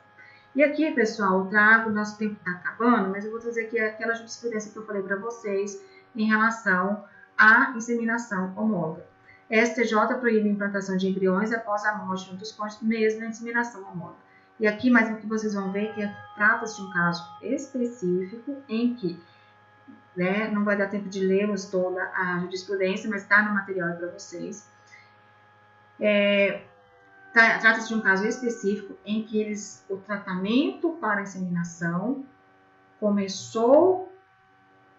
E aqui, pessoal, eu trago, nosso tempo está acabando, mas eu vou trazer aqui aquela jurisprudência que eu falei para vocês em relação à inseminação homóloga. STJ proíbe a implantação de embriões após a morte de um dos cônjuges, mesmo na inseminação homóloga. E aqui, mais o que vocês vão ver que trata-se de um caso específico em que, não vai dar tempo de lermos toda a jurisprudência, mas está no material para vocês. Trata-se de um caso específico em que o tratamento para a inseminação começou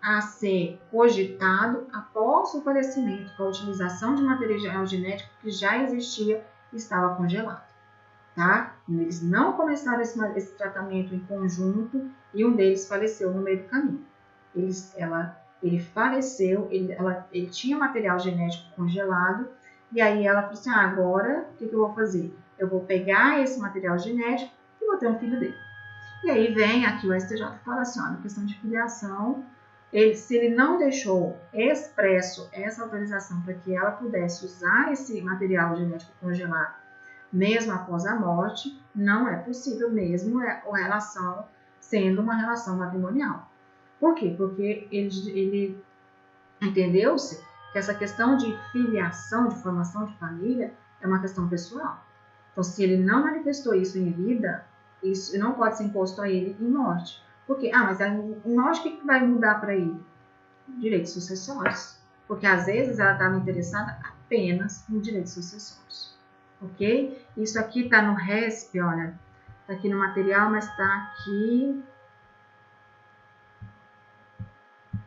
a ser cogitado após o falecimento, com a utilização de material genético que já existia e estava congelado. Tá? Eles não começaram esse tratamento em conjunto e um deles faleceu no meio do caminho. Ele faleceu, ele tinha material genético congelado. E aí ela falou assim, agora o que eu vou fazer? Eu vou pegar esse material genético e vou ter um filho dele. E aí vem aqui o STJ e fala assim, na questão de filiação, se ele não deixou expresso essa autorização para que ela pudesse usar esse material genético congelado mesmo após a morte, não é possível mesmo a relação sendo uma relação matrimonial. Por quê? Porque ele entendeu-se que essa questão de filiação, de formação de família, é uma questão pessoal. Então, se ele não manifestou isso em vida, isso não pode ser imposto a ele em morte. Por quê? Mas em morte, o que vai mudar para ele? Direitos sucessórios. Porque, às vezes, ela estava interessada apenas em direitos sucessórios. Ok? Isso aqui está no RESP, olha. Está aqui no material, mas está aqui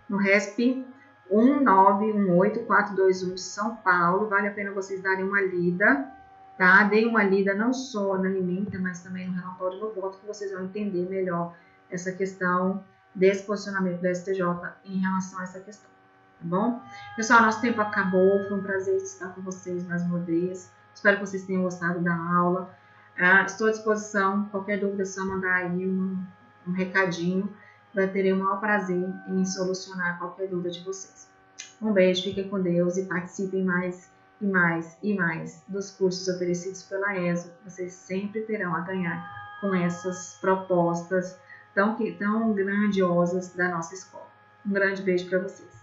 no RESP 1918421 São Paulo. Vale a pena vocês darem uma lida, tá? Deem uma lida não só na ementa, mas também no relatório do voto, que vocês vão entender melhor essa questão desse posicionamento do STJ em relação a essa questão, tá bom? Pessoal, nosso tempo acabou. Foi um prazer estar com vocês mais uma vez. Espero que vocês tenham gostado da aula. Estou à disposição. Qualquer dúvida é só mandar aí um recadinho. Terei o maior prazer em solucionar qualquer dúvida de vocês. Um beijo, fiquem com Deus e participem mais e mais e mais dos cursos oferecidos pela ESO. Vocês sempre terão a ganhar com essas propostas tão grandiosas da nossa escola. Um grande beijo para vocês.